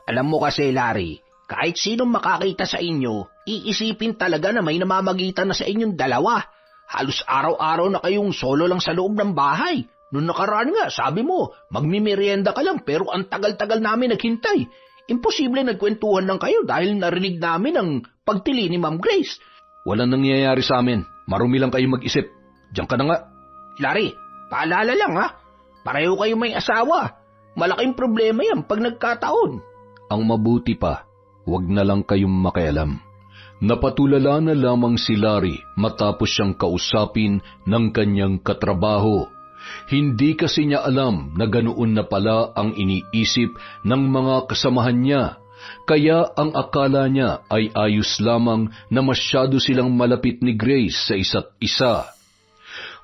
"Alam mo kasi, Larry, kahit sinong makakita sa inyo, iisipin talaga na may namamagitan na sa inyong dalawa. Halos araw-araw na kayong solo lang sa loob ng bahay. Noong nakaraan nga, sabi mo, magmimerienda ka lang pero ang tagal-tagal namin naghintay. Imposible nagkwentuhan lang kayo dahil narinig namin ang pagtili ni Ma'am Grace." "Walang nangyayari sa amin. Marumi lang kayo mag-isip. Diyan ka na nga." "Larry, paalala lang pareho kayo may asawa. Malaking problema yan pag nagkataon." "Ang mabuti pa, huwag na lang kayong makialam." Napatulala na lamang si Larry matapos siyang kausapin ng kanyang katrabaho. Hindi kasi niya alam na ganoon na pala ang iniisip ng mga kasamahan niya, kaya ang akala niya ay ayos lamang na masyado silang malapit ni Grace sa isa't isa.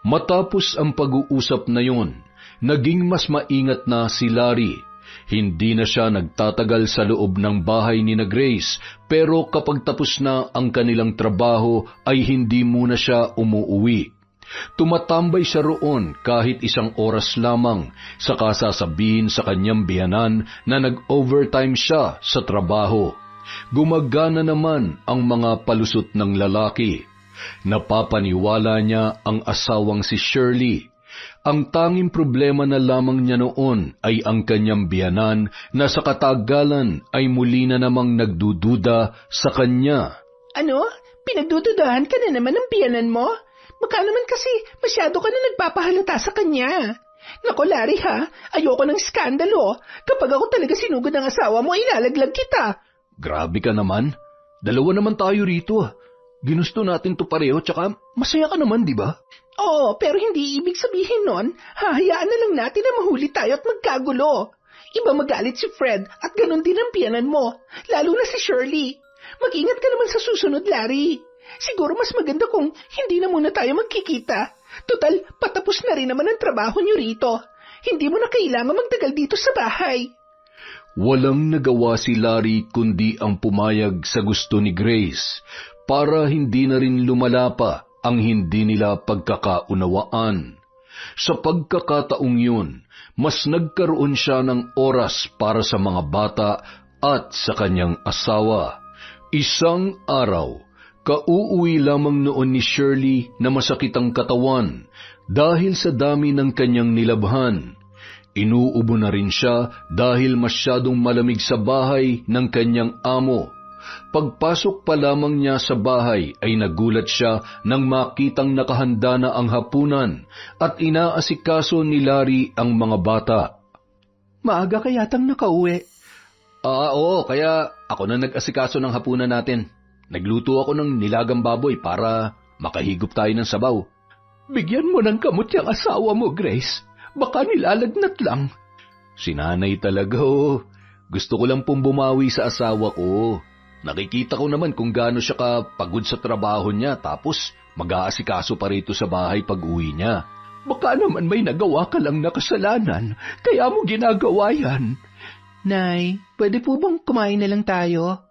Matapos ang pag-uusap na yun, naging mas maingat na si Larry. Hindi na siya nagtatagal sa loob ng bahay ni na Grace, pero kapag tapos na ang kanilang trabaho ay hindi muna siya umuuwi. Tumatambay siya roon kahit isang oras lamang, saka sasabihin sa kanyang biyanan na nag-overtime siya sa trabaho. Gumagana naman ang mga palusot ng lalaki. Napapaniwala niya ang asawang si Shirley. Ang tanging problema na lamang niya noon ay ang kanyang biyanan na sa katagalan ay muli na namang nagdududa sa kanya. "Ano? Pinagdududahan ka na naman ng biyanan mo? Baka naman kasi masyado ka na nagpapahalata sa kanya. Naku, Larry ayoko ng skandalo. Kapag ako talaga sinugod ng asawa mo, ilalaglag kita." "Grabe ka naman. Dalawa naman tayo rito. Ginusto natin to pareho tsaka masaya ka naman, di ba?" "Oo, pero hindi ibig sabihin nun, hahayaan na lang natin na mahuli tayo at magkagulo. Iba magalit si Fred at ganun din ang biyanan mo, lalo na si Shirley. Mag-ingat ka naman sa susunod, Larry. Siguro mas maganda kung hindi na muna tayo magkikita. Total, patapos na rin naman ang trabaho niyo rito. Hindi mo na kailangan magtagal dito sa bahay." Walang nagawa si Larry kundi ang pumayag sa gusto ni Grace para hindi na rin lumala pa ang hindi nila pagkakaunawaan. Sa pagkakataong yun, mas nagkaroon siya ng oras para sa mga bata at sa kanyang asawa. Isang araw, kauuwi lamang noon ni Shirley na masakit ang katawan dahil sa dami ng kanyang nilabhan. Inuubo na rin siya dahil masyadong malamig sa bahay ng kanyang amo. Pagpasok pa lamang niya sa bahay ay nagulat siya nang makitang nakahanda na ang hapunan at inaasikaso ni Larry ang mga bata. "Maaga ka yatang nakauwi." Oo, kaya ako na nag-asikaso ng hapunan natin. Nagluto ako ng nilagang baboy para makahigop tayo ng sabaw." "Bigyan mo ng kamot yung asawa mo, Grace. Baka nilalagnat lang." "Sinanay talaga Gusto ko lang pong bumawi sa asawa ko. Nakikita ko naman kung gaano siya kapagod sa trabaho niya tapos mag-aasikaso pa rito sa bahay pag uwi niya." "Baka naman may nagawa ka lang na kasalanan, kaya mo ginagawa yan." "Nay, pwede po bang kumain na lang tayo?"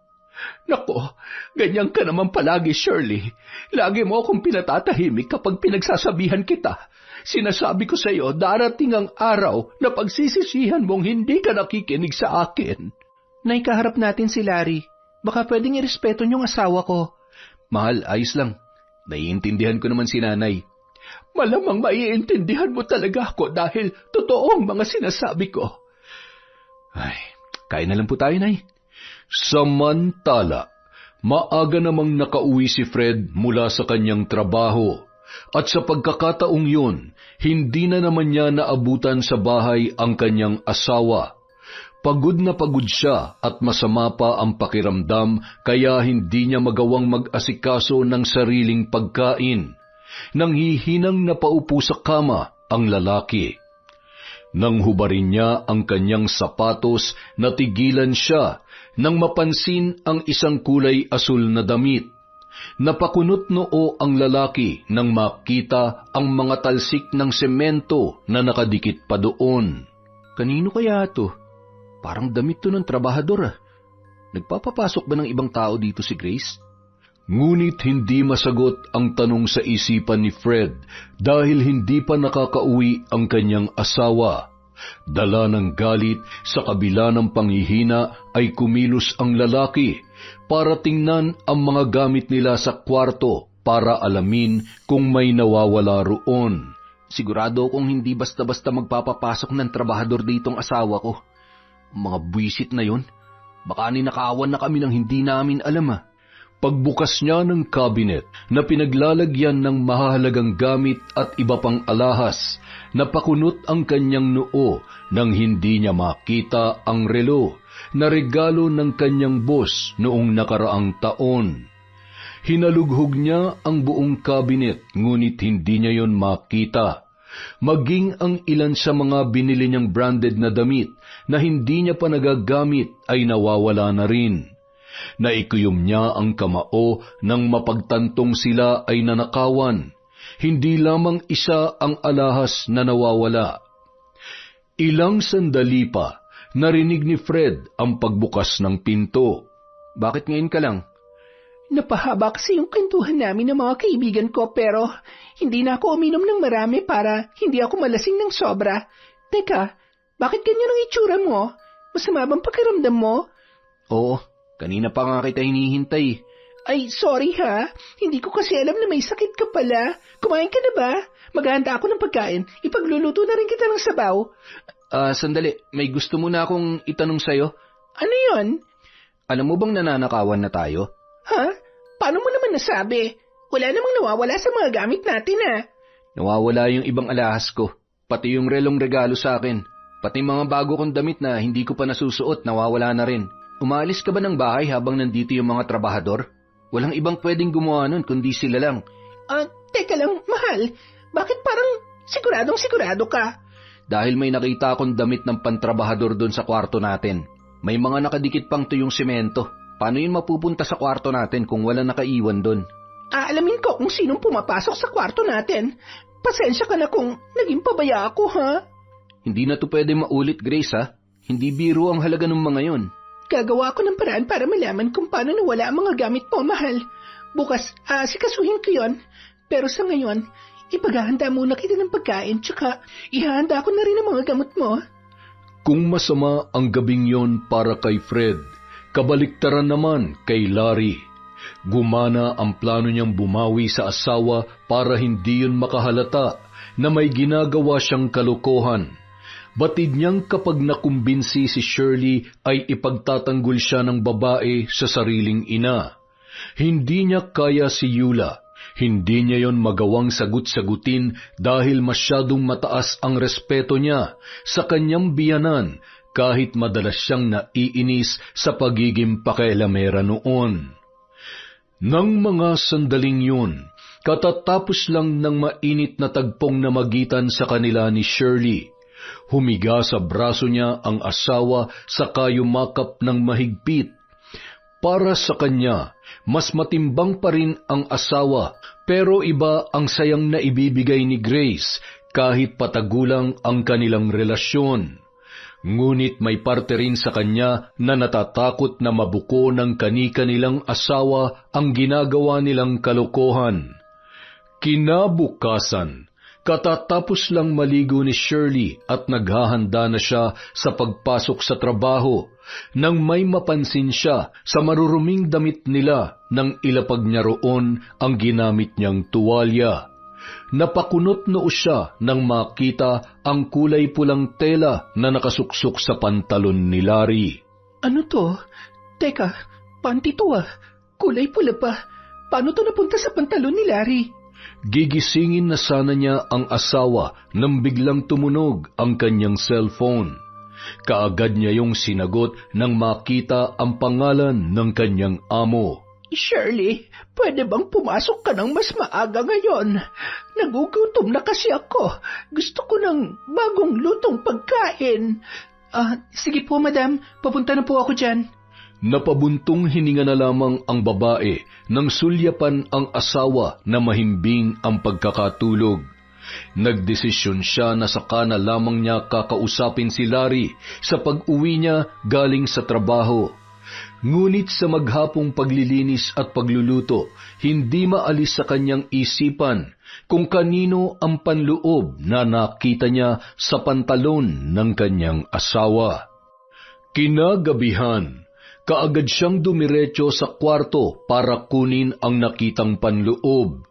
Nako, ganyan ka naman palagi, Shirley. Lagi mo akong pinatatahimik kapag pinagsasabihan kita. Sinasabi ko sa iyo, darating ang araw na pagsisisihan mong hindi ka nakikinig sa akin. Nay, kaharap natin si Larry. Baka pwedeng irespeto niyong asawa ko. Mahal, ayos lang. Naiintindihan ko naman si nanay. Malamang maiintindihan mo talaga ako dahil totoo ang mga sinasabi ko. Ay, kain na lang po tayo, Nay. Samantala, maaga namang nakauwi si Fred mula sa kanyang trabaho. At sa pagkakataong yun, hindi na naman niya naabutan sa bahay ang kanyang asawa. Pagod na pagod siya at masama pa ang pakiramdam kaya hindi niya magawang mag-asikaso ng sariling pagkain. Nanghihinang napaupo sa kama ang lalaki. Nang hubarin niya ang kanyang sapatos, natigilan siya nang mapansin ang isang kulay asul na damit. Napakunot noo ang lalaki nang makita ang mga talsik ng semento na nakadikit pa doon. Kanino kaya to? Parang damit to ng trabahador. Nagpapapasok ba ng ibang tao dito si Grace? Ngunit hindi masagot ang tanong sa isipan ni Fred dahil hindi pa nakakauwi ang kanyang asawa. Dala ng galit sa kabila ng panghihina ay kumilos ang lalaki para tingnan ang mga gamit nila sa kwarto para alamin kung may nawawala roon. Sigurado akong hindi basta-basta magpapapasok ng trabahador ditong asawa ko. Mga buwisit na yon, baka ninakawan na kami ng hindi namin alam. Pagbukas niya ng cabinet na pinaglalagyan ng mahahalagang gamit at iba pang alahas, napakunot ang kanyang noo nang hindi niya makita ang relo na regalo ng kanyang boss noong nakaraang taon. Hinalughog niya ang buong cabinet ngunit hindi niya yon makita. Maging ang ilan sa mga binili niyang branded na damit na hindi niya pa nagagamit ay nawawala na rin. Naikuyom niya ang kamao nang mapagtantong sila ay nanakawan. Hindi lamang isa ang alahas na nawawala. Ilang sandali pa, narinig ni Fred ang pagbukas ng pinto. Bakit ngayon ka lang? Napahaba kasi yung kwentuhan namin ng mga kaibigan ko pero hindi na ako uminom ng marami para hindi ako malasing ng sobra. Teka, bakit ganyan ang itsura mo? Masama bang pakiramdam mo? Oo, kanina pa nga kita hinihintay. Ay, sorry ha. Hindi ko kasi alam na may sakit ka pala. Kumain ka na ba? Maghahanda ako ng pagkain. Ipagluluto na rin kita ng sabaw. Sandali. May gusto muna akong itanong sa'yo. Ano yon? Alam mo bang nananakawan na tayo? Ha? Paano mo naman nasabi? Wala namang nawawala sa mga gamit natin Nawawala yung ibang alahas ko. Pati yung relong regalo sa akin. Pati mga bago kong damit na hindi ko pa nasusuot, nawawala na rin. Umalis ka ba ng bahay habang nandito yung mga trabahador? Walang ibang pwedeng gumawa nun kundi sila lang. Teka lang, mahal. Bakit parang sigurado ka? Dahil may nakita akong damit ng pantrabahador doon sa kwarto natin. May mga nakadikit pang tuyong semento. Paano yun mapupunta sa kwarto natin kung wala nakaiwan doon? Aalamin ko kung sinong pumapasok sa kwarto natin. Pasensya ka na kung naging pabaya ako, ha? Hindi na to pwede maulit, Grace, ha? Hindi biro ang halaga ng mga yon. Gagawa ko ng paraan para malaman kung paano nawala ang mga gamit mo, mahal. Bukas, sikasuhin ko yon. Pero sa ngayon, ipaghahanda muna kita ng pagkain, tsaka ihahanda ko na rin ang mga gamot mo. Kung masama ang gabing yon para kay Fred, kabaliktaran naman kay Larry. Gumana ang plano niyang bumawi sa asawa para hindi yun makahalata na may ginagawa siyang kalokohan. Batid niyang kapag nakumbinsi si Shirley ay ipagtatanggol siya ng babae sa sariling ina. Hindi niya kaya si Eula. Hindi niya yon magawang sagut-sagutin dahil masyadong mataas ang respeto niya sa kanyang biyanan kahit madalas siyang naiinis sa pagiging pakialamera noon. Nang mga sandaling yun, katatapos lang ng mainit na tagpong namagitan sa kanila ni Shirley. Humiga sa braso niya ang asawa saka yumakap ng mahigpit. Para sa kanya, mas matimbang pa rin ang asawa pero iba ang sayang na ibibigay ni Grace kahit patagulang ang kanilang relasyon. Ngunit may parte rin sa kanya na natatakot na mabuko ng kani-kanilang asawa ang ginagawa nilang kalokohan. Kinabukasan, katatapos lang maligo ni Shirley at naghahanda na siya sa pagpasok sa trabaho nang may mapansin siya sa maruruming damit nila nang ilapag niya roon ang ginamit niyang tuwalya. Napakunot noo siya nang makita ang kulay pulang tela na nakasuksok sa pantalon ni Larry. Ano to? Teka, panty to ah. Kulay pula pa. Paano to napunta sa pantalon ni Larry? Gigisingin na sana niya ang asawa nang biglang tumunog ang kanyang cellphone. Kaagad niya yung sinagot nang makita ang pangalan ng kanyang amo. Shirley, pwede bang pumasok ka ng mas maaga ngayon? Nagugutom na kasi ako. Gusto ko ng bagong lutong pagkain. Sige po, madam. Papunta na po ako dyan. Napabuntong hininga na lamang ang babae nang sulyapan ang asawa na mahimbing ang pagkakatulog. Nagdesisyon siya na saka na lamang niya kakausapin si Larry sa pag-uwi niya galing sa trabaho. Ngunit sa maghapong paglilinis at pagluluto, hindi maalis sa kanyang isipan kung kanino ang panloob na nakita niya sa pantalon ng kanyang asawa. Kinagabihan, kaagad siyang dumiretso sa kwarto para kunin ang nakitang panloob.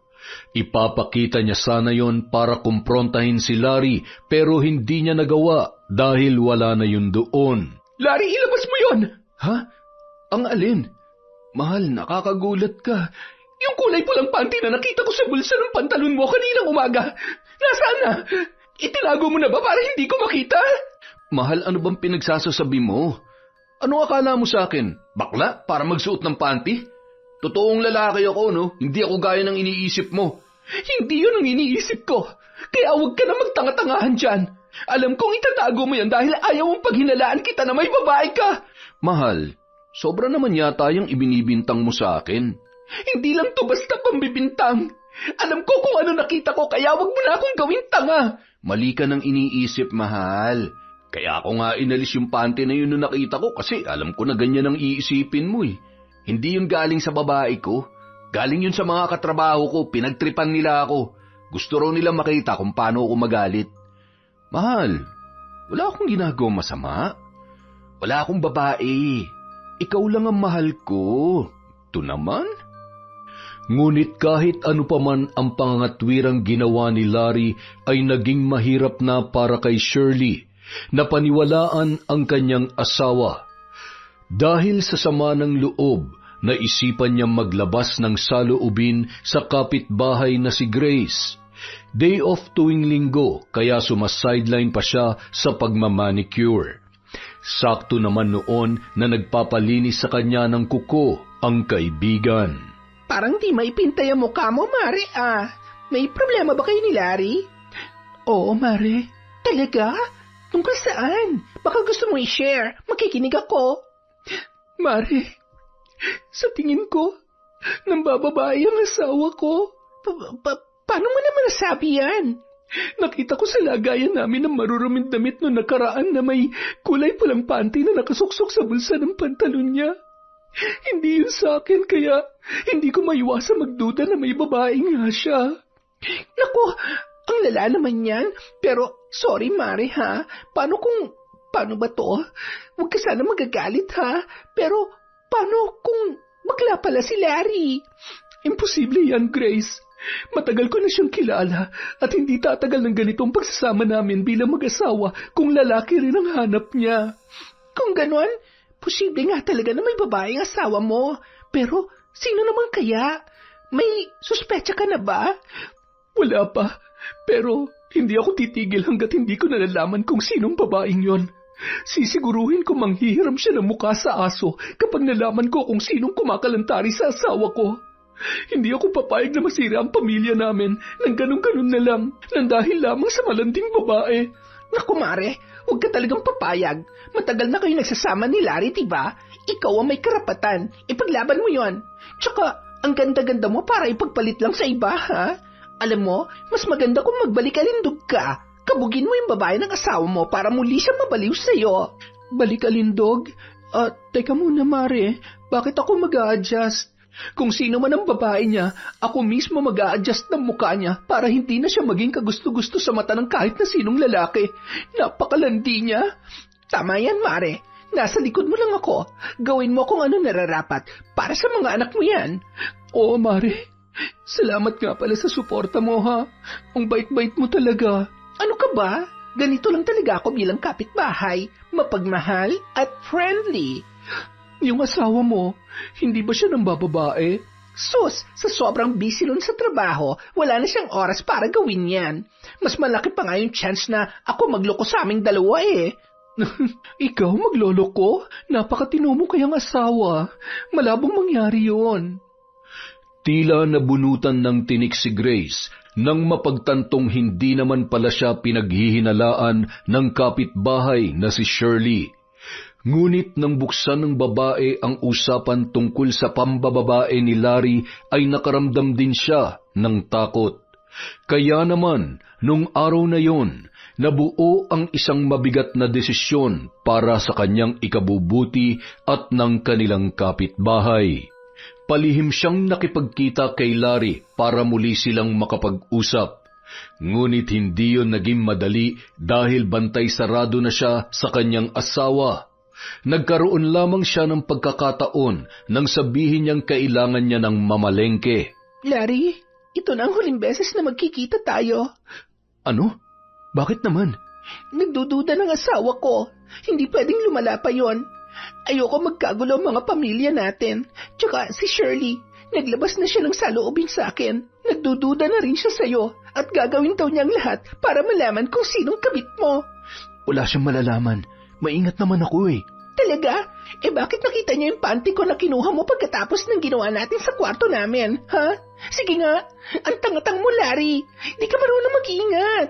Ipapakita niya sana yon para kumprontahin si Larry pero hindi niya nagawa dahil wala na yun doon. Larry, ilabas mo yon! Ha? Ang alin? Mahal, nakakagulat ka. Yung kulay pulang panty na nakita ko sa bulsa ng pantalon mo kaninang umaga. Nasaan na? Itinago mo na ba para hindi ko makita? Mahal, ano bang pinagsasasabi mo? Ano akala mo sa akin? Bakla para magsuot ng panty? Totoong lalaki ako, no? Hindi ako gaya ng iniisip mo. Hindi yun ang iniisip ko. Kaya huwag ka na magtanga-tangahan dyan. Alam kong itatago mo yan dahil ayaw mong paghinalaan kita na may babae ka. Mahal, sobra naman yata yung ibinibintang mo sa akin. Hindi lang to basta pambibintang. Alam ko kung ano nakita ko kaya wag mo na akong gawing tanga. Mali ka ng iniisip, mahal. Kaya ako nga inalis yung panty na yun nung nakita ko kasi alam ko na ganyan ang iisipin mo eh. Hindi yun galing sa babae ko. Galing yun sa mga katrabaho ko, pinagtripan nila ako. Gusto raw nila makita kung paano ako magalit. Mahal, wala akong ginagawang masama. Wala akong babae. Ikaw lang ang mahal ko. Ito naman. Ngunit kahit ano paman ang pangangatwirang ginawa ni Larry ay naging mahirap na para kay Shirley na paniwalaan ang kanyang asawa. Dahil sa sama ng loob, naisipan niyang maglabas ng saloobin sa kapitbahay na si Grace. Day off tuwing linggo kaya sumasideline pa siya sa pagmamanicure. Sakto naman noon na nagpapalinis sa kanya ng kuko ang kaibigan. Parang di maipintay ang mukha mo, Mare, ah. May problema ba kayo ni Larry? Oo, Mare. Talaga? Tungkol saan? Baka gusto mo i-share. Makikinig ako. Mare, sa tingin ko, nambababae ang asawa ko. Paano mo naman nasabi yan? Nakita ko sa lagayan namin ng maruruming damit noong nakaraan na may kulay pulang panty na nakasuksok sa bulsa ng pantalon niya. Hindi yun sa akin kaya hindi ko maiwasang magduda na may babae nga siya. Naku, ang lala naman yan. Pero sorry Mare ha, paano ba to? Huwag ka sana magagalit ha. Pero paano kung bakla pala si Larry? Imposible yan, Grace. Matagal ko na siyang kilala at hindi tatagal ng ganitong pagsasama namin bilang mag-asawa kung lalaki rin ang hanap niya. Kung ganon, posible nga talaga na may babaeng asawa mo. Pero sino naman kaya? May suspecha ka na ba? Wala pa. Pero hindi ako titigil hanggat hindi ko nalalaman kung sinong babaeng yon. Sisiguruhin ko manghihiram siya ng mukha sa aso kapag nalaman ko kung sinong kumakalantari sa asawa ko. Hindi ako papayag na masira ang pamilya namin nang ganun-ganun na lang, nang dahil lamang sa malanding babae. Naku Mare, huwag ka talagang papayag. Matagal na kayo nagsasama ni Larry, diba? Ikaw ang may karapatan. Ipaglaban mo yon. Tsaka, ang ganda-ganda mo para ipagpalit lang sa iba, ha? Alam mo, mas maganda kung magbalik-alindog ka Kabugin mo yung babae ng asawa mo para muli siyang mabaliw sa'yo. Balik alindog? Teka muna, Mare. Bakit ako mag-a-adjust? Kung sino man ang babae niya, ako mismo mag-a-adjust ng mukha niya para hindi na siya maging kagusto-gusto sa mata ng kahit na sinong lalaki. Napakalandi niya. Tama yan, Mare. Nasa likod mo lang ako. Gawin mo kung ano nararapat para sa mga anak mo yan. Oo, Mare. Salamat nga pala sa suporta mo, ha? Ang bait-bait mo talaga. Ano ka ba? Ganito lang talaga ako bilang kapitbahay. Mapagmahal at friendly. Yung asawa mo, hindi ba siya nang bababae? Sus, sa sobrang busy nun sa trabaho, wala na siyang oras para gawin yan. Mas malaki pa nga yung chance na ako magloko sa aming dalawa eh. Ikaw magloloko? Napakatino mo kayang asawa. Malabong mangyari yun. Tila nabunutan ng tinik si Grace nang mapagtantong hindi naman pala siya pinaghihinalaan ng kapitbahay na si Shirley. Ngunit nang buksan ng babae ang usapan tungkol sa pambababae ni Larry ay nakaramdam din siya ng takot. Kaya naman, nung araw na yon, nabuo ang isang mabigat na desisyon para sa kanyang ikabubuti at ng kanilang kapitbahay. Palihim siyang nakipagkita kay Larry para muli silang makapag-usap. Ngunit hindi yon naging madali dahil bantay sarado na siya sa kanyang asawa. Nagkaroon lamang siya ng pagkakataon nang sabihin niyang kailangan niya ng mamalengke. Larry, ito na ang huling beses na magkikita tayo. Ano? Bakit naman? Nagdududa ng asawa ko. Hindi pwedeng lumala pa yon. Ayoko magkagulo ang mga pamilya natin. Tsaka si Shirley, naglabas na siya ng saloobin sa akin. Nagdududa na rin siya sa'yo at gagawin daw niyang lahat para malaman kung sinong kabit mo. Wala siyang malalaman. Maingat naman ako eh. Talaga? Eh bakit nakita niya yung panty ko na kinuha mo pagkatapos ng ginawa natin sa kwarto namin, ha? Sige nga, ang tanga-tang mo, Larry. Di ka marunong mag-iingat.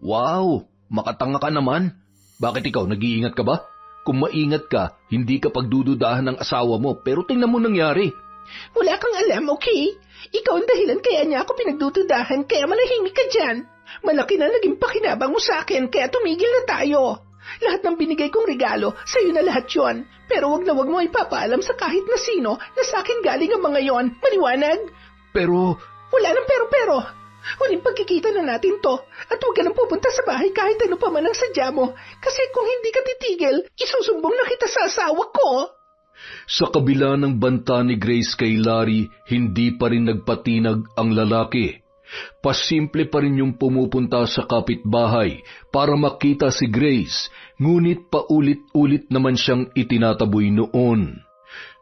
Wow, makatanga ka naman. Bakit ikaw, nag-iingat ka ba? Kung maingat ka, hindi ka pagdududahan ng asawa mo, pero tingnan mo nangyari. Wala kang alam, okay? Ikaw ang dahilan kaya niya ako pinagdududahan, kaya manahimik ka dyan. Malaki na naging pakinabang mo sa akin, kaya tumigil na tayo. Lahat ng binigay kong regalo, sa'yo na lahat yon. Pero wag na wag mo ipapaalam sa kahit na sino na sa akin galing ang mga yon. Maliwanag? Pero... Wala nang pero-pero. Huling pagkikita na natin to. At huwag ka nang pupunta sa bahay kahit ano pa man ang sadya mo. Kasi kung hindi ka titigil, isusumbong na kita sa asawa ko. Sa kabila ng banta ni Grace kay Larry, hindi pa rin nagpatinag ang lalaki. Pasimple pa rin yung pumupunta sa kapitbahay para makita si Grace, ngunit paulit-ulit naman siyang itinataboy noon.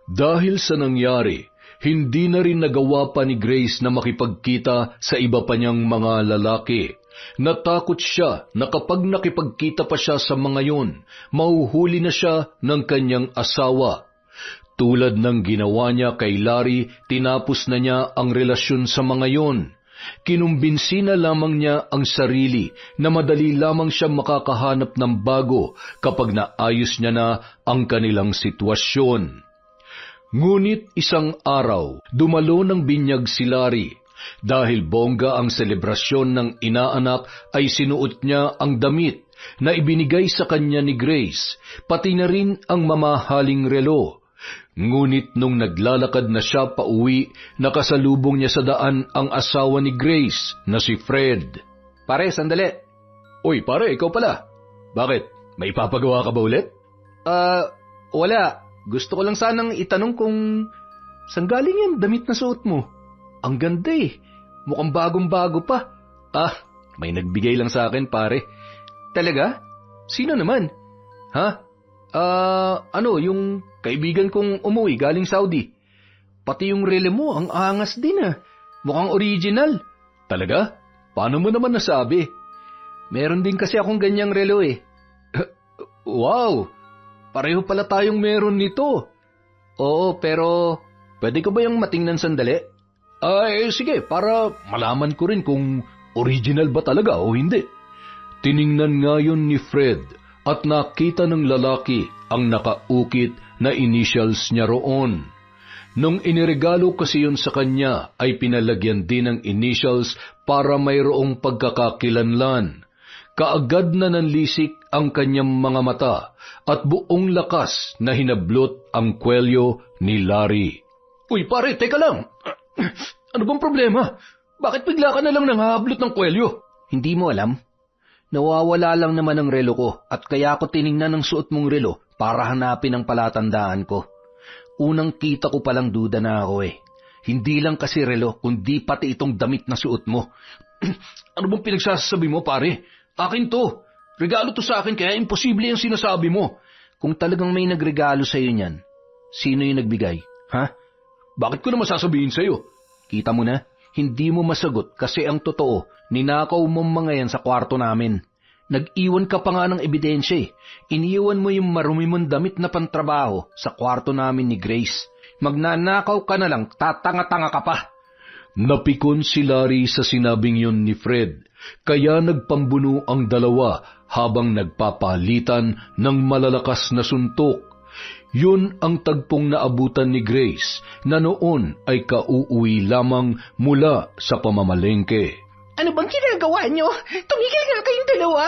Dahil sa nangyari, hindi na rin nagawa pa ni Grace na makipagkita sa iba pa niyang mga lalaki. Natakot siya na kapag nakipagkita pa siya sa mga yon, mahuhuli na siya ng kanyang asawa. Tulad ng ginawa niya kay Larry, tinapos na niya ang relasyon sa mga yon. Kinumbinsi na lamang niya ang sarili na madali lamang siya makakahanap ng bago kapag naayos niya na ang kanilang sitwasyon. Ngunit isang araw, dumalo ng binyag si Larry. Dahil bongga ang selebrasyon ng inaanak ay sinuot niya ang damit na ibinigay sa kanya ni Grace, pati na rin ang mamahaling relo. Ngunit nung naglalakad na siya pauwi, nakasalubong niya sa daan ang asawa ni Grace na si Fred. Pare, sandali. Uy, pare, ikaw pala. Bakit? May ipapagawa ka ba ulit? Wala. Gusto ko lang sanang itanong kung saan galing yan damit na suot mo. Ang ganda eh. Mukhang bagong-bago pa. May nagbigay lang sa akin, pare. Talaga? Sino naman? Ha? Yung kaibigan kong umuwi galing Saudi. Pati yung rele mo, ang angas din ah. Mukhang original. Talaga? Paano mo naman nasabi? Meron din kasi akong ganyang relo eh. Wow! Pareho pala tayong meron nito. Oo, pero pwede ko ba yung matingnan sandali? Sige, para malaman ko rin kung original ba talaga o hindi. Tiningnan ngayon ni Fred at nakita ng lalaki ang nakaukit na initials niya roon. Nung iniregalo kasi yun sa kanya ay pinalagyan din ng initials para mayroong pagkakakilanlan. Kaagad na nanlisik ang kanyang mga mata at buong lakas na hinablot ang kwelyo ni Larry. Uy pare, teka lang. Ano bang problema? Bakit bigla ka na lang nanghahablot ng kwelyo? Hindi mo alam? Nawawala lang naman ang relo ko at kaya ko tiningnan ang suot mong relo para hanapin ang palatandaan ko. Unang kita ko palang duda na ako eh. Hindi lang kasi relo, kundi pati itong damit na suot mo. Ano bang pinagsasabi mo pare? Akin to. Regalo to sa akin kaya imposible yung sinasabi mo. Kung talagang may nagregalo sa'yo niyan, sino yung nagbigay? Ha? Bakit ko naman sasabihin sa'yo? Kita mo na, hindi mo masagot kasi ang totoo, ninakaw mo mga yan sa kwarto namin. Nag-iwan ka pa nga ng ebidensya eh. Iniwan mo yung marumi mong damit na pantrabaho sa kwarto namin ni Grace. Magnanakaw ka na lang, tatanga-tanga ka pa. Napikon si Larry sa sinabing yun ni Fred, kaya nagpambuno ang dalawa habang nagpapalitan ng malalakas na suntok. Yun ang tagpong naabutan ni Grace na noon ay kauuwi lamang mula sa pamamalengke. Ano bang ginagawa nyo? Tumigil nga kayong dalawa.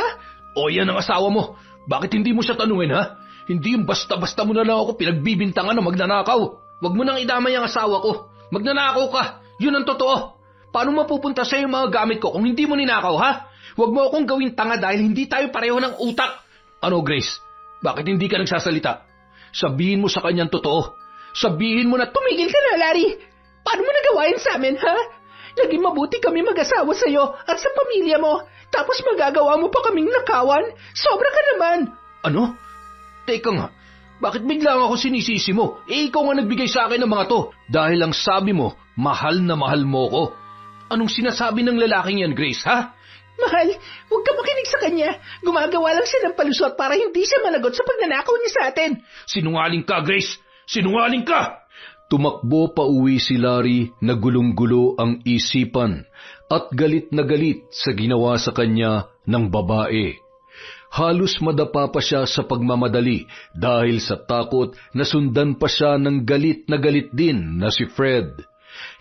O yan ang asawa mo. Bakit hindi mo siya tanungin ha? Hindi yung basta-basta mo na lang ako pinagbibintangan na magnanakaw. Huwag mo nang idamay ang asawa ko. Magnanakaw ka. Yun ang totoo. Paano mapupunta sa'yo yung mga gamit ko kung hindi mo ninakaw, ha? Huwag mo akong gawin tanga dahil hindi tayo pareho ng utak. Ano, Grace? Bakit hindi ka nagsasalita? Sabihin mo sa kanyang totoo. Sabihin mo na tumigil ka na, Larry. Paano mo nagawa yun sa amin, ha? Naging mabuti kami mag-asawa sa'yo at sa pamilya mo. Tapos magagawa mo pa kaming nakawan? Sobra ka naman. Ano? Teka nga. Bakit bigla ako sinisisi mo? Ikaw nga nagbigay sa akin ng mga to. Dahil ang sabi mo, mahal na mahal mo ko. Anong sinasabi ng lalaking yan, Grace, ha? Mahal, huwag ka makinig sa kanya. Gumagawa lang siya ng palusot para hindi siya managot sa pagnanakaw niya sa atin. Sinungaling ka, Grace! Sinungaling ka! Tumakbo pa uwi si Larry na gulong-gulo ang isipan at galit na galit sa ginawa sa kanya ng babae. Halos madapa pa siya sa pagmamadali dahil sa takot na sundan pa siya ng galit na galit din na si Fred.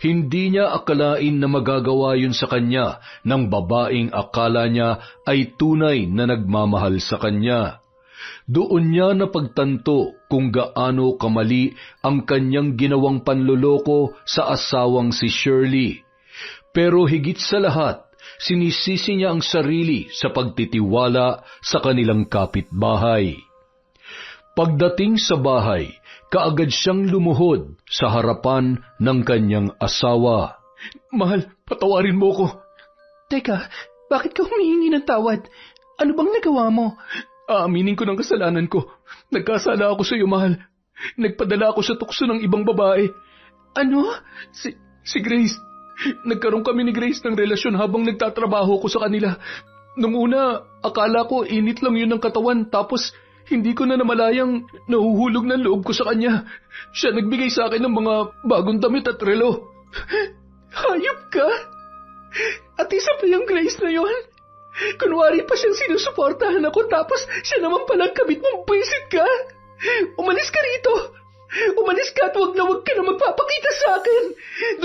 Hindi niya akalain na magagawa yun sa kanya ng babaeng akala niya ay tunay na nagmamahal sa kanya. Doon niya napagtanto kung gaano kamali ang kanyang ginawang panloloko sa asawang si Shirley. Pero higit sa lahat, sinisisi niya ang sarili sa pagtitiwala sa kanilang kapitbahay. Pagdating sa bahay, kaagad siyang lumuhod sa harapan ng kanyang asawa. Mahal, patawarin mo ko. Teka, bakit ka humihingi ng tawad? Ano bang nagawa mo? Aaminin ko ng kasalanan ko. Nagkasala ako sa iyo, mahal. Nagpadala ako sa tukso ng ibang babae. Ano? Si Grace. Nagkaroon kami ni Grace ng relasyon habang nagtatrabaho ko sa kanila. Nung una, akala ko init lang yun ng katawan tapos hindi ko na namalayang nahuhulog ng loob ko sa kanya. Siya nagbigay sa akin ng mga bagong damit at relo. Hayop ka? At isa pa yung Grace na yon. Kunwari pa siyang sinusuportahan ako tapos siya naman palang kabit mong buwisit ka. Umalis ka rito. Umalis ka at wag ka na magpapakita sa akin.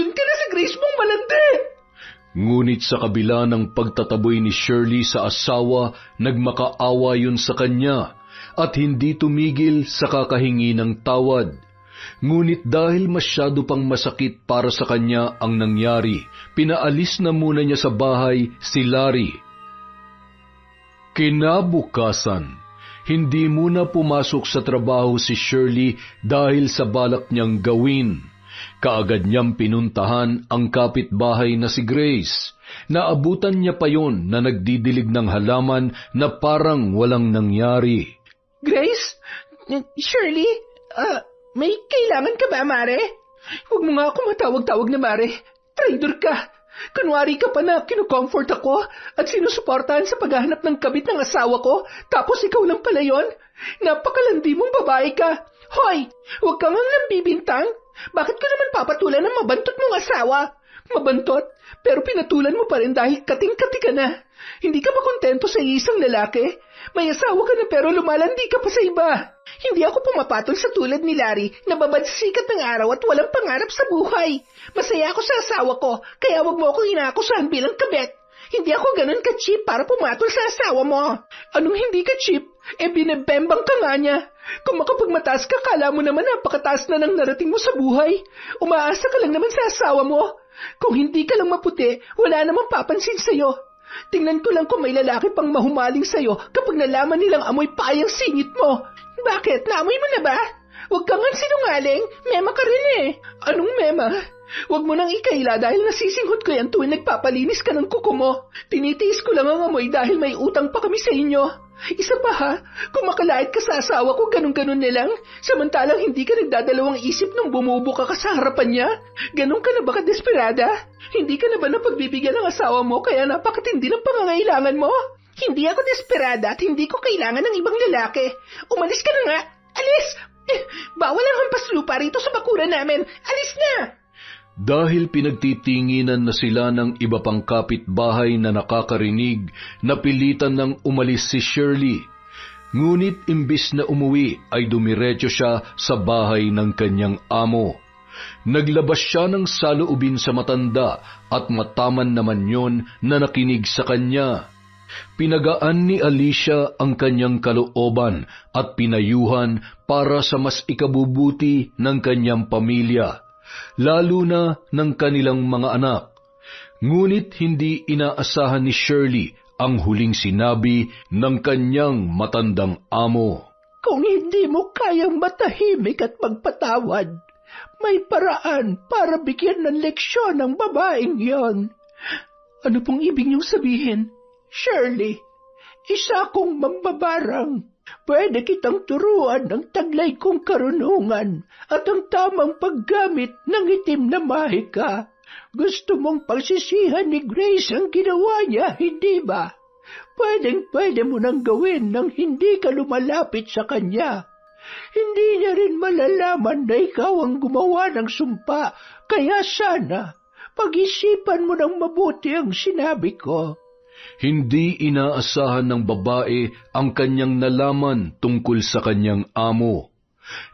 Doon ka na sa Grace mong malandi. Ngunit sa kabila ng pagtataboy ni Shirley sa asawa, nagmakaawa yun sa kanya at hindi tumigil sa kakahingi ng tawad. Ngunit dahil masyado pang masakit para sa kanya ang nangyari, pinaalis na muna niya sa bahay si Larry. Kinabukasan, hindi muna pumasok sa trabaho si Shirley dahil sa balak niyang gawin. Kaagad niyang pinuntahan ang kapitbahay na si Grace. Naabutan niya pa yon na nagdidilig ng halaman na parang walang nangyari. Grace? Shirley? May kailangan ka ba, Mare? Huwag mo nga ako matawag-tawag na Mare. Traitor ka. Kunwari ka pa na kinukomfort ako at sinusuportahan sa paghahanap ng kabit ng asawa ko, tapos ikaw lang pala yun? Napakalandi mong babae ka. Hoy, huwag kang nambibintang. Bakit ko naman papatulan ng mabantot mong asawa? Mabantot? Pero pinatulan mo pa rin dahil kating-kati ka na. Hindi ka ba kontento sa isang lalaki? May asawa ka na pero lumalandi ka pa sa iba. Hindi ako pumapatol sa tulad ni Larry na babad sa sikat ng araw at walang pangarap sa buhay. Masaya ako sa asawa ko, kaya wag mo akong inaakusahan bilang kabet. Hindi ako ganun ka-cheap para pumatol sa asawa mo. Anong hindi ka-cheap? Binebembang ka nga niya. Kung makapagmataas ka, kala mo naman napakataas na ng narating mo sa buhay. Umaasa ka lang naman sa asawa mo. Kung hindi ka lang maputi, wala namang papansin sa'yo. Tingnan ko lang kung may lalaki pang mahumaling sa'yo kapag nalaman nilang amoy payang singit mo. Bakit? Naamoy mo na ba? Huwag kang sinungaling. Mema ka rin eh. Anong mema? Huwag mo nang ikaila dahil nasisinghot ko yan tuwing nagpapalinis ka ng kuko mo. Tinitiis ko lang ang amoy dahil may utang pa kami sa inyo. Isa pa ha, kung makalait ka sa asawa ko ganun-ganun nilang, samantalang hindi ka nagdadalawang isip nung bumubuka ka sa harapan niya. Ganun ka na ba kadesperada? Hindi ka na ba napagbibigyan ng asawa mo kaya napakatindi ng pangangailangan mo? Hindi ako desperada at hindi ko kailangan ng ibang lalaki. Umalis ka na nga. Alis! Bawal ang hampas lupa rito sa bakuran namin. Alis na! Dahil pinagtitinginan na sila ng iba pang kapitbahay na nakakarinig, napilitan ng umalis si Shirley. Ngunit imbis na umuwi ay dumiretso siya sa bahay ng kanyang amo. Naglabas siya ng saloobin sa matanda at mataman naman yon na nakinig sa kanya. Pinagaan ni Alicia ang kanyang kalooban at pinayuhan para sa mas ikabubuti ng kanyang pamilya, lalo na ng kanilang mga anak. Ngunit hindi inaasahan ni Shirley ang huling sinabi ng kanyang matandang amo. Kung hindi mo kayang matahimik at magpatawad, may paraan para bigyan ng leksyon ang babaeng yon. Ano pong ibig niyong sabihin? Shirley, isa kong mambabarang. Pwede kitang turuan ng taglay kong karunungan at ang tamang paggamit ng itim na mahika. Gusto mong pagsisihan ni Grace ang ginawa niya, hindi ba? Pwede mo nang gawin nang hindi ka lumalapit sa kanya. Hindi niya rin malalaman na ikaw ang gumawa ng sumpa, kaya sana pag-isipan mo ng mabuti ang sinabi ko. Hindi inaasahan ng babae ang kanyang nalaman tungkol sa kanyang amo,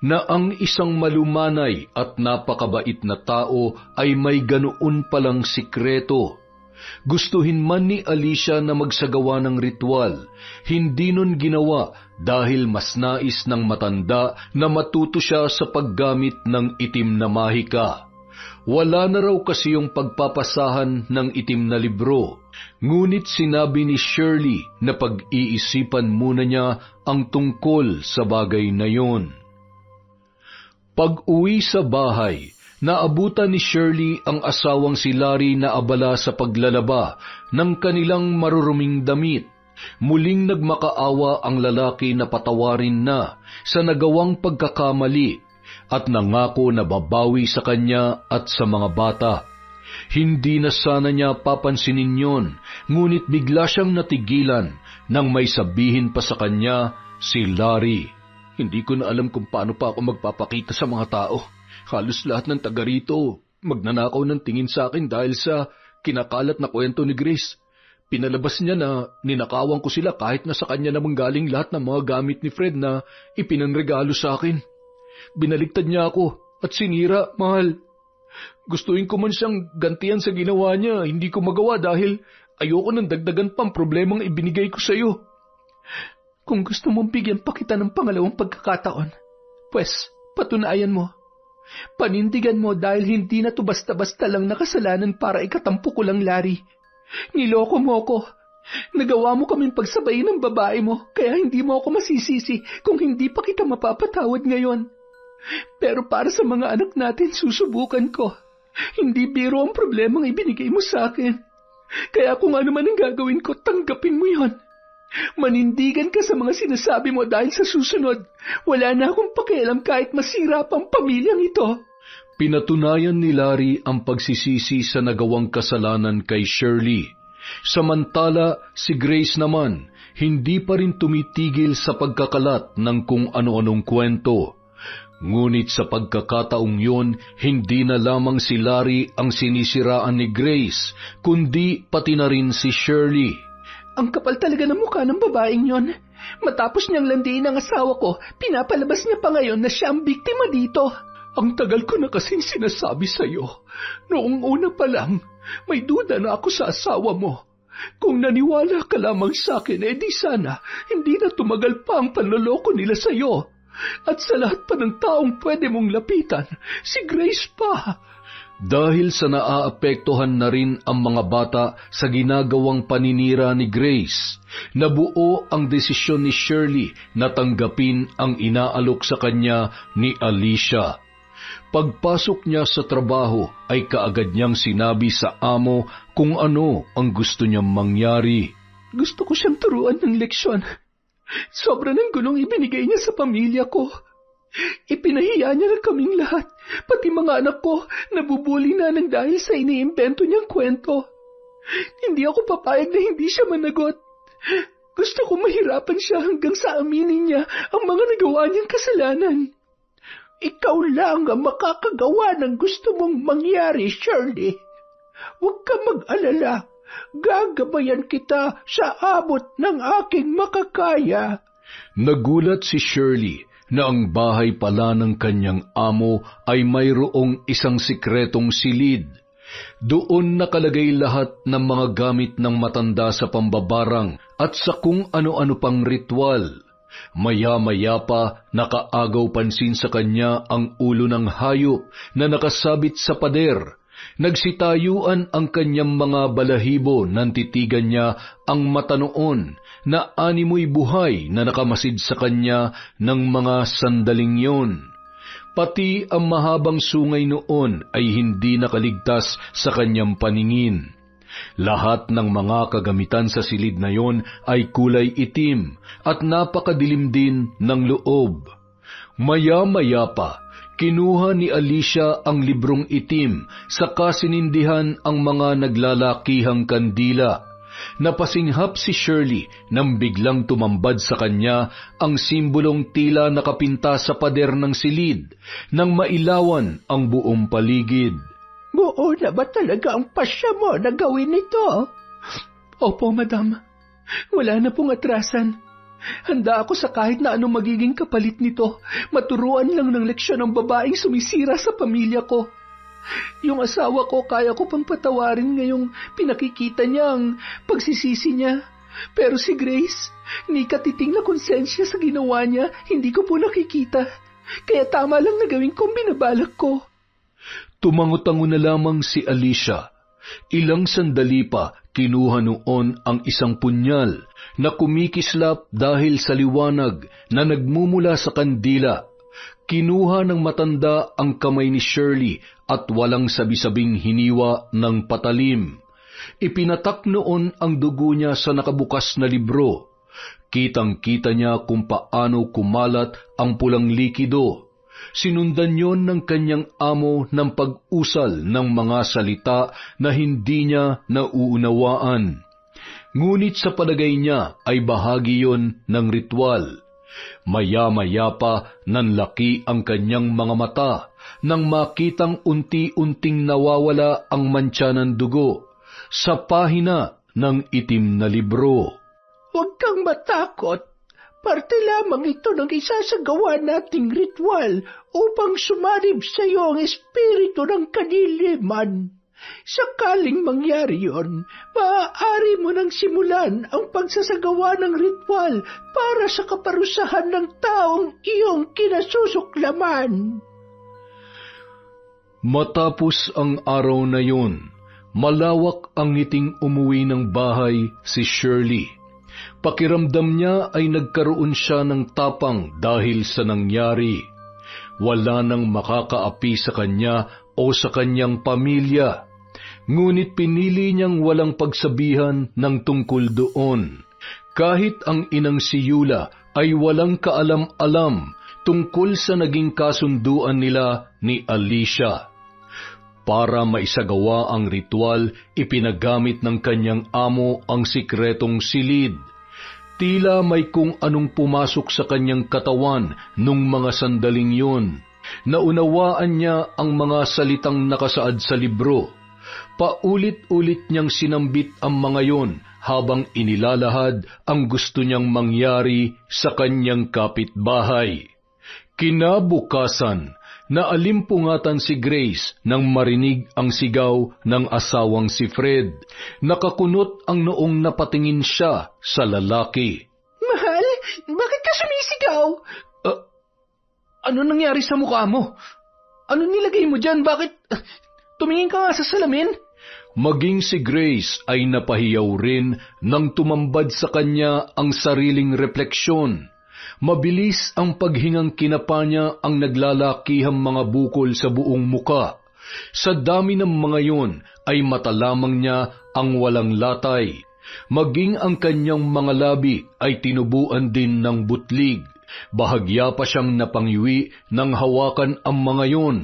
na ang isang malumanay at napakabait na tao ay may ganoon palang sikreto. Gustuhin man ni Alicia na magsagawa ng ritual, hindi nun ginawa dahil mas nais ng matanda na matuto siya sa paggamit ng itim na mahika. Wala na raw kasi yung pagpapasahan ng itim na libro. Ngunit sinabi ni Shirley na pag-iisipan muna niya ang tungkol sa bagay na yon. Pag-uwi sa bahay, naabutan ni Shirley ang asawang si Larry na abala sa paglalaba ng kanilang maruruming damit. Muling nagmakaawa ang lalaki na patawarin na sa nagawang pagkakamali at nangako na babawi sa kanya at sa mga bata. Hindi na sana niya papansinin yon, ngunit bigla siyang natigilan nang may sabihin pa sa kanya si Larry. Hindi ko na alam kung paano pa ako magpapakita sa mga tao. Halos lahat ng taga rito magnanakaw ng tingin sa akin dahil sa kinakalat na kwento ni Grace. Pinalabas niya na ninakawan ko sila kahit na sa kanya namang galing lahat ng mga gamit ni Fred na ipinanregalo sa akin. Binaligtad niya ako at sinira, mahal. Gustuin ko man siyang gantihan sa ginawa niya, hindi ko magawa dahil ayoko nang dagdagan pang problemang ibinigay ko sa iyo. Kung gusto mong bigyan pa kita ng pangalawang pagkakataon, pues patunayan mo. Panindigan mo dahil hindi na to basta-basta lang nakasalanan para ikatampo ko lang, Larry. Niloko mo ko. Nagawa mo kaming pagsabayin ng babae mo, kaya hindi mo ako masisisi kung hindi pa kita mapapatawad ngayon. Pero para sa mga anak natin, susubukan ko. Hindi biro ang problemang ibinigay mo sa akin. Kaya kung ano man ang gagawin ko, tanggapin mo yon. Manindigan ka sa mga sinasabi mo dahil sa susunod, wala na akong pakialam kahit masira pang pamilyang ito. Pinatunayan ni Larry ang pagsisisi sa nagawang kasalanan kay Shirley. Samantala, si Grace naman, hindi pa rin tumitigil sa pagkakalat ng kung ano-anong kwento. Ngunit sa pagkakataong yun, hindi na lamang si Larry ang sinisiraan ni Grace, kundi pati na rin si Shirley. Ang kapal talaga ng mukha ng babaeng yon. Matapos niyang landiin ang asawa ko, pinapalabas niya pa ngayon na siya ang biktima dito. Ang tagal ko na kasing sinasabi sa'yo. Noong una pa lang, may duda na ako sa asawa mo. Kung naniwala ka lamang sa akin, di sana hindi na tumagal pa ang panloloko nila sa'yo. At sa lahat pa ng taong pwede mong lapitan, si Grace pa. Dahil sa naaapektuhan na rin ang mga bata sa ginagawang paninira ni Grace, nabuo ang desisyon ni Shirley na tanggapin ang inaalok sa kanya ni Alicia. Pagpasok niya sa trabaho ay kaagad niyang sinabi sa amo kung ano ang gusto niyang mangyari. Gusto ko siyang turuan ng leksyon. Sobra ng gulong ibinigay niya sa pamilya ko. Ipinahiya niya na kaming lahat, pati mga anak ko, nabubuli na ng dahil sa iniimbento niyang kwento. Hindi ako papayag na hindi siya managot. Gusto ko mahirapan siya hanggang sa aminin niya ang mga nagawa niyang kasalanan. Ikaw lang ang makakagawa ng gusto mong mangyari, Shirley. Huwag ka mag-alala. Gagabayan kita sa abot ng aking makakaya. Nagulat si Shirley na ang bahay pala ng kanyang amo ay mayroong isang sikretong silid. Doon nakalagay lahat ng mga gamit ng matanda sa pambabarang at sa kung ano-ano pang ritual. Maya-maya pa nakaagaw pansin sa kanya ang ulo ng hayop na nakasabit sa pader. Nagsitayuan ang kanyang mga balahibo nang titigan niya ang mata noon na animoy buhay na nakamasid sa kanya ng mga sandaling yon. Pati ang mahabang sungay noon ay hindi nakaligtas sa kanyang paningin. Lahat ng mga kagamitan sa silid na yon ay kulay itim at napakadilim din ng loob. Maya-maya pa, kinuha ni Alicia ang librong itim saka sinindihan ang mga naglalakihang kandila. Napasinghap si Shirley nang biglang tumambad sa kanya ang simbolong tila nakapinta sa pader ng silid nang mailawan ang buong paligid. Buo na ba talaga ang pasya mo na gawin ito? Opo, madam. Wala na pong atrasan. Handa ako sa kahit na anong magiging kapalit nito. Maturuan lang ng leksyon ang babaeng sumisira sa pamilya ko. Yung asawa ko, kaya ko pang patawarin ngayong pinakikita niya ang pagsisisi niya. Pero si Grace, ni katiting na konsensya sa ginawa niya, hindi ko po nakikita. Kaya tama lang na gawin kong binabalak ko. Tumango-tango na lamang si Alicia. Ilang sandali pa, kinuha noon ang isang punyal na kumikislap dahil sa liwanag na nagmumula sa kandila. Kinuha ng matanda ang kamay ni Shirley at walang sabi-sabing hiniwa ng patalim. Ipinatak noon ang dugo niya sa nakabukas na libro. Kitang-kita niya kung paano kumalat ang pulang likido. Sinundan yon ng kanyang amo ng pag-usal ng mga salita na hindi niya nauunawaan. Ngunit sa palagay niya ay bahagi yon ng ritual. Maya-maya pa nanlaki ang kanyang mga mata nang makitang unti-unting nawawala ang mantsa ng dugo sa pahina ng itim na libro. Huwag kang matakot. Parte lamang ito ng isasagawa nating ritual upang sumarib sa iyo ang espiritu ng kadiliman. Sakaling mangyari yon, maaari mo nang simulan ang pagsasagawa ng ritual para sa kaparusahan ng taong iyong kinasusuklaman. Matapos ang araw na yon, malawak ang ngiting umuwi ng bahay si Shirley. Pakiramdam niya ay nagkaroon siya ng tapang dahil sa nangyari. Wala nang makakaapi sa kanya o sa kanyang pamilya. Ngunit pinili niyang walang pagsabihan ng tungkol doon. Kahit ang inang si Yula ay walang kaalam-alam tungkol sa naging kasunduan nila ni Alicia. Para maisagawa ang ritual, ipinagamit ng kanyang amo ang sikretong silid. Tila may kung anong pumasok sa kanyang katawan nung mga sandaling yun. Naunawaan niya ang mga salitang nakasaad sa libro. Paulit-ulit niyang sinambit ang mga yon habang inilalahad ang gusto niyang mangyari sa kanyang kapitbahay. Kinabukasan, Naalimpungatan si Grace nang marinig ang sigaw ng asawang si Fred. Nakakunot ang noong napatingin siya sa lalaki. Mahal, bakit ka sumisigaw? Ano nangyari sa mukha mo? Ano nilagay mo dyan? Bakit? Tumingin ka nga sa salamin. Maging si Grace ay napahiyaw rin nang tumambad sa kanya ang sariling refleksyon. Mabilis ang paghingang kinapa niya ang naglalakihang mga bukol sa buong muka. Sa dami ng mga yon ay mata lamang niya ang walang latay. Maging ang kanyang mga labi ay tinubuan din ng butlig. Bahagya pa siyang napanghiwi nang hawakan ang mga yon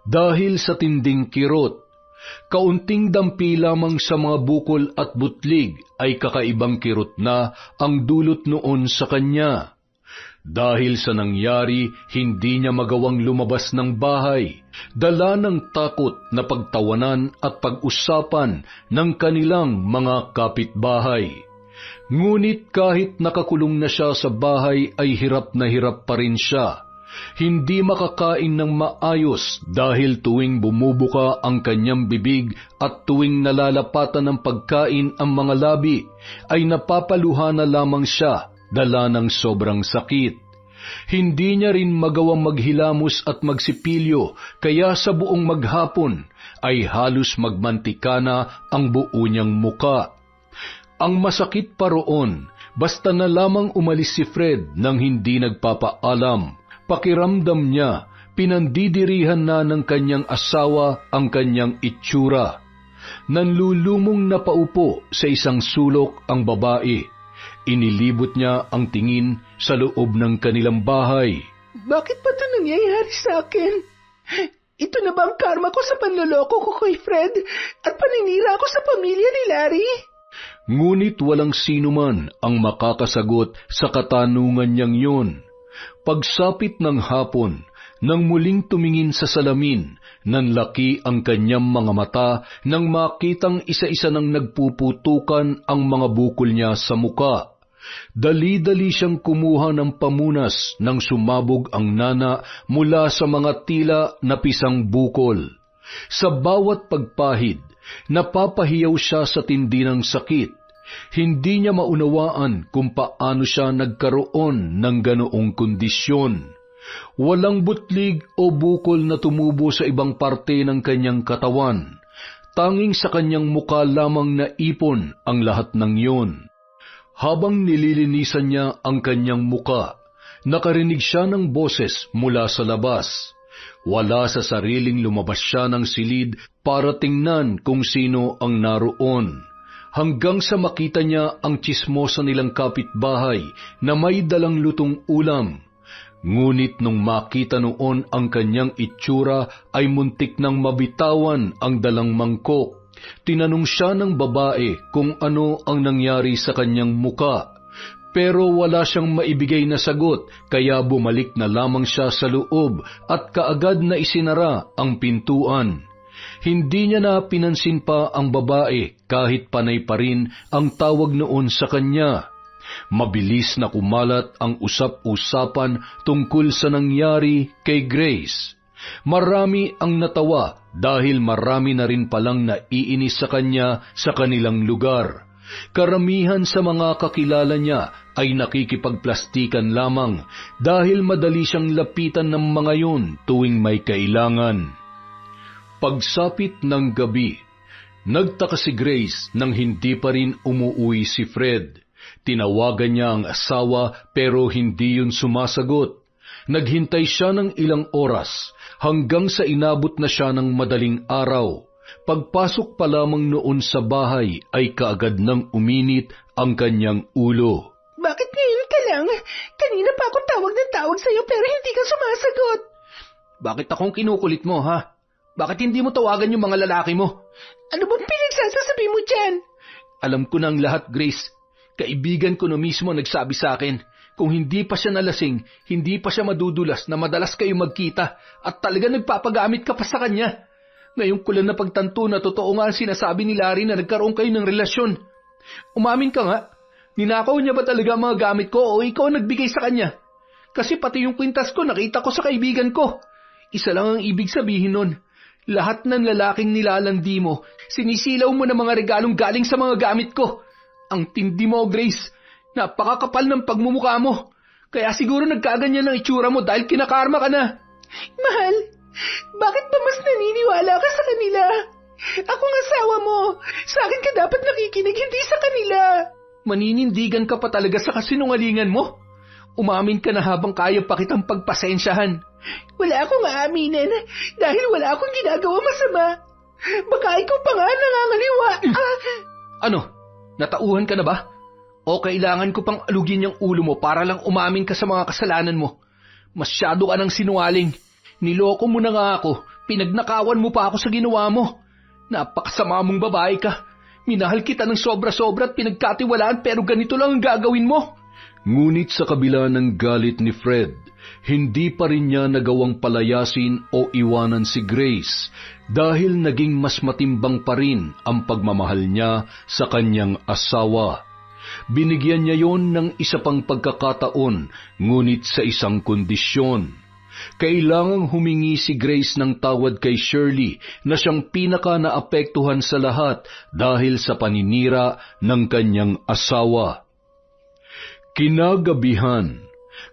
dahil sa tinding kirot. Kaunting dampi lamang sa mga bukol at butlig ay kakaibang kirot na ang dulot noon sa kanya. Dahil sa nangyari, hindi niya magawang lumabas ng bahay, dala ng takot na pagtawanan at pag-usapan ng kanilang mga kapitbahay. Ngunit kahit nakakulong na siya sa bahay ay hirap na hirap pa rin siya. Hindi makakain ng maayos dahil tuwing bumubuka ang kanyang bibig at tuwing nalalapatan ng pagkain ang mga labi, ay napapaluha na lamang siya dala ng sobrang sakit. Hindi niya rin magawang maghilamos at magsipilyo, kaya sa buong maghapon ay halos magmantika na ang buo niyang muka. Ang masakit pa roon, basta na lamang umalis si Fred nang hindi nagpapaalam. Pakiramdam niya, pinandidirihan na ng kanyang asawa ang kanyang itsura. Nanlulumong na paupo sa isang sulok ang babae. Inilibot niya ang tingin sa loob ng kanilang bahay. Bakit ba ito nangyayari sa akin? Ito na ba ang karma ko sa panloloko ko kay Fred at paninira ko sa pamilya ni Larry? Ngunit walang sino man ang makakasagot sa katanungan niyang yun. Pagsapit ng hapon, nang muling tumingin sa salamin, nanlaki ang kanyang mga mata nang makitang isa-isa nang nagpuputukan ang mga bukol niya sa muka. Dali-dali siyang kumuha ng pamunas nang sumabog ang nana mula sa mga tila na pisang bukol. Sa bawat pagpahid, napapahiyaw siya sa tindi ng sakit. Hindi niya maunawaan kung paano siya nagkaroon ng ganoong kondisyon. Walang butlig o bukol na tumubo sa ibang parte ng kanyang katawan. Tanging sa kanyang muka lamang na ipon ang lahat ng iyon. Habang nililinisan niya ang kanyang muka, nakarinig siya ng boses mula sa labas. Wala sa sariling lumabas siya ng silid para tingnan kung sino ang naroon. Hanggang sa makita niya ang tsismosa nilang kapitbahay na may dalang lutong ulam. Ngunit nung makita noon ang kanyang itsura ay muntik nang mabitawan ang dalang mangkok. Tinanong siya ng babae kung ano ang nangyari sa kanyang muka. Pero wala siyang maibigay na sagot, kaya bumalik na lamang siya sa loob at kaagad na isinara ang pintuan. Hindi niya na pinansin pa ang babae kahit panay pa rin ang tawag noon sa kanya. Mabilis na kumalat ang usap-usapan tungkol sa nangyari kay Grace. Marami ang natawa dahil marami na rin palang naiinis sa kanya sa kanilang lugar. Karamihan sa mga kakilala niya ay nakikipagplastikan lamang dahil madali siyang lapitan ng mga yun tuwing may kailangan. Pagsapit ng gabi, nagtaka si Grace nang hindi pa rin umuwi si Fred. Tinawagan niya ang asawa pero hindi yun sumasagot. Naghintay siya ng ilang oras hanggang sa inabot na siya ng madaling araw. Pagpasok pa lamang noon sa bahay ay kaagad nang uminit ang kanyang ulo. Bakit ngayon ka lang? Kanina pa ako tawag ng tawag sa'yo pero hindi ka sumasagot. Bakit akong kinukulit mo, ha? Bakit hindi mo tawagan yung mga lalaki mo? Ano bang pinagsasasabi mo dyan? Alam ko na ang lahat, Grace. Kaibigan ko na mismo nagsabi sa akin, kung hindi pa siya nalasing, hindi pa siya madudulas na madalas kayo magkita at talaga nagpapagamit ka pa sa kanya. Ngayon ko lang napagtanto na totoo nga ang sinasabi ni Larry na nagkaroon kayo ng relasyon. Umamin ka nga, ninakaw niya ba talaga ang mga gamit ko o ikaw ang nagbigay sa kanya? Kasi pati yung kwintas ko nakita ko sa kaibigan ko. Isa lang ang ibig sabihin nun. Lahat ng lalaking nilalandi mo, sinisilaw mo ng mga regalong galing sa mga gamit ko. Ang tindi mo, Grace. Napakakapal ng pagmumukha mo. Kaya siguro nagkaganyan ang itsura mo dahil kinakarma ka na. Mahal, bakit ba mas naniniwala ka sa kanila? Akong asawa mo. Sa akin ka dapat nakikinig, hindi sa kanila. Maninindigan ka pa talaga sa kasinungalingan mo. Umamin ka na habang kaya pa kitang pagpasensyahan. Wala akong aaminin dahil wala akong ginagawa masama. Baka ikaw pa nga nangangaliwa. Ano? Natauhan ka na ba? O kailangan ko pang alugin yung ulo mo para lang umamin ka sa mga kasalanan mo? Masyado ka ng sinungaling. Niloko mo na nga ako. Pinagnakawan mo pa ako sa ginawa mo. Napakasama mong babae ka. Minahal kita ng sobra-sobra at pinagkatiwalaan pero ganito lang ang gagawin mo. Ngunit sa kabila ng galit ni Fred, hindi pa rin niya nagawang palayasin o iwanan si Grace dahil naging mas matimbang pa rin ang pagmamahal niya sa kanyang asawa. Binigyan niya yon ng isa pang pagkakataon, ngunit sa isang kondisyon. Kailangang humingi si Grace ng tawad kay Shirley na siyang pinaka naapektuhan sa lahat dahil sa paninira ng kanyang asawa. Kinagabihan,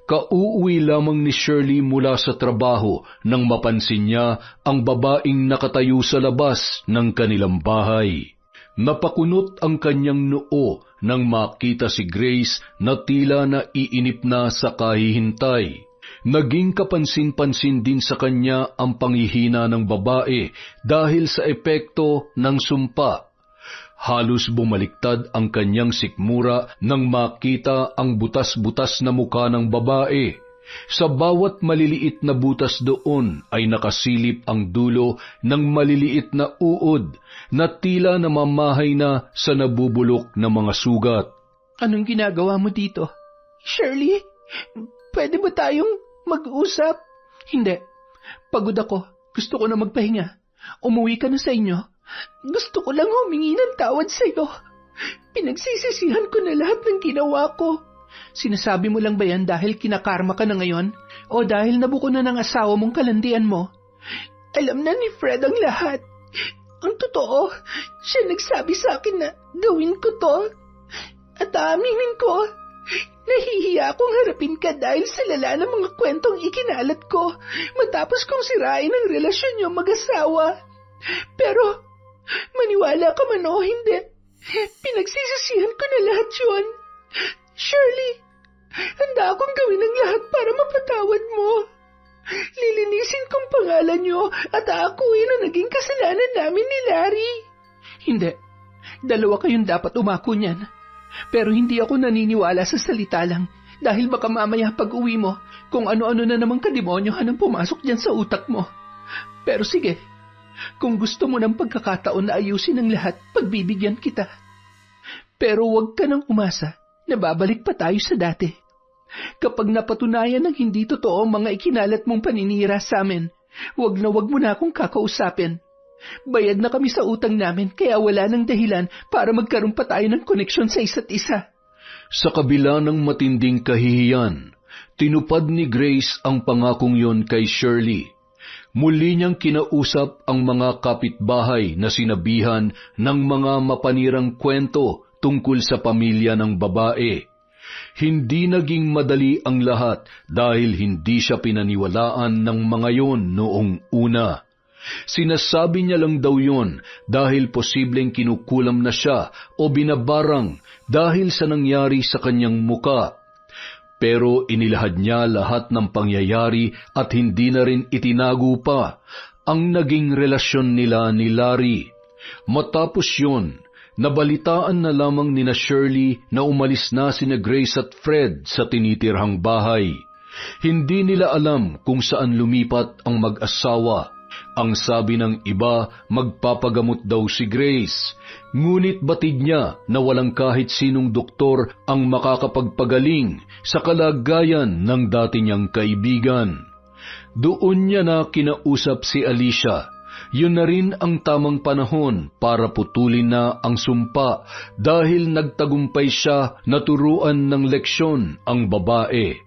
kauuwi lamang ni Shirley mula sa trabaho nang mapansin niya ang babaeng nakatayo sa labas ng kanilang bahay. Napakunot ang kanyang noo nang makita si Grace na tila naiinip na sa kahihintay. Naging kapansin-pansin din sa kanya ang panghihina ng babae dahil sa epekto ng sumpa. Halos bumaliktad ang kanyang sikmura nang makita ang butas-butas na muka ng babae. Sa bawat maliliit na butas doon ay nakasilip ang dulo ng maliliit na uod na tila namamahay na sa nabubulok na mga sugat. Anong ginagawa mo dito? Shirley, pwede ba tayong mag-usap? Hindi. Pagod ako. Gusto ko na magpahinga. Umuwi ka na sa inyo. Gusto ko lang humingi ng tawad sa iyo. Pinagsisisihan ko na lahat ng ginawa ko. Sinasabi mo lang ba yan dahil kinakarma ka na ngayon? O dahil nabuko na ng asawa mong kalandian mo? Alam na ni Fred ang lahat. Ang totoo, siya nagsabi sa akin na gawin ko to. At aaminin ko, nahihiya akong harapin ka dahil sa lala ng mga kwentong ikinalat ko matapos kong sirain ang relasyon niyo mag-asawa. Pero, maniwala ka man o hindi, pinagsisisihan ko na lahat yun. Shirley, handa akong gawin ang lahat para mapatawad mo. Lilinisin kong pangalan niyo at aakuin ang naging kasalanan namin ni Larry. Hindi. Dalawa kayong dapat umako niyan. Pero hindi ako naniniwala sa salita lang dahil baka mamaya pag-uwi mo kung ano-ano na namang kademonyohan ang pumasok dyan sa utak mo. Pero sige, kung gusto mo ng pagkakataon na ayusin ang lahat, pagbibigyan kita. Pero huwag ka nang umasa na babalik pa tayo sa dati. Kapag napatunayan ng hindi totoo ang mga ikinalat mong paninira sa amin, huwag mo na akong kakausapin. Bayad na kami sa utang namin kaya wala nang dahilan para magkaroon pa tayo ng koneksyon sa isa't isa. Sa kabila ng matinding kahihiyan, tinupad ni Grace ang pangakong yon kay Shirley. Muli niyang kinausap ang mga kapitbahay na sinabihan ng mga mapanirang kwento tungkol sa pamilya ng babae. Hindi naging madali ang lahat dahil hindi siya pinaniwalaan ng mga yon noong una. Sinasabi niya lang daw yon dahil posibleng kinukulam na siya o binabarang dahil sa nangyari sa kanyang muka. Pero inilahad niya lahat ng pangyayari at hindi na rin itinago pa ang naging relasyon nila ni Larry. Matapos yon, nabalitaan na lamang nina Shirley na umalis na sina Grace at Fred sa tinitirhang bahay. Hindi nila alam kung saan lumipat ang mag-asawa. Ang sabi ng iba, magpapagamot daw si Grace. Ngunit batid niya na walang kahit sinong doktor ang makakapagpagaling sa kalagayan ng dati niyang kaibigan. Doon niya na kinausap si Alicia. Yun na rin ang tamang panahon para putulin na ang sumpa dahil nagtagumpay siya na turuan ng leksyon ang babae.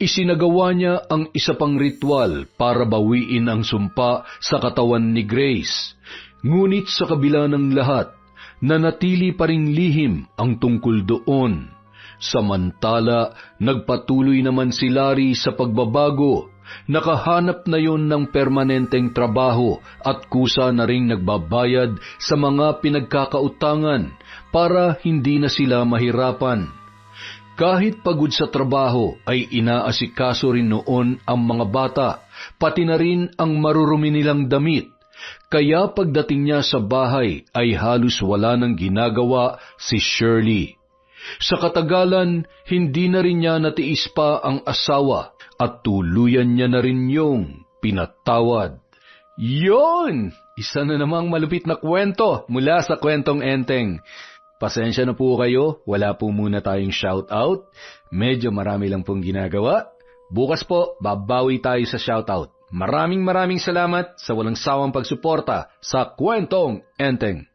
Isinagawa niya ang isa pang ritual para bawiin ang sumpa sa katawan ni Grace. Ngunit sa kabila ng lahat, nanatili pa ring lihim ang tungkol doon. Samantala, nagpatuloy naman si Larry sa pagbabago. Nakahanap na yon ng permanenteng trabaho at kusa na ring nagbabayad sa mga pinagkakautangan para hindi na sila mahirapan. Kahit pagod sa trabaho ay inaasikaso rin noon ang mga bata, pati na rin ang marurumi nilang damit. Kaya pagdating niya sa bahay ay halos wala nang ginagawa si Shirley. Sa katagalan, hindi na rin niya natiis pa ang asawa at tuluyan niya na rin yung pinatawad. Yon! Isa na namang malupit na kwento mula sa Kwentong Enteng. Pasensya na po kayo, wala po muna tayong shoutout. Medyo marami lang pong ginagawa. Bukas po, babawi tayo sa shoutout. Maraming salamat sa walang sawang pagsuporta sa Kwentong Enteng.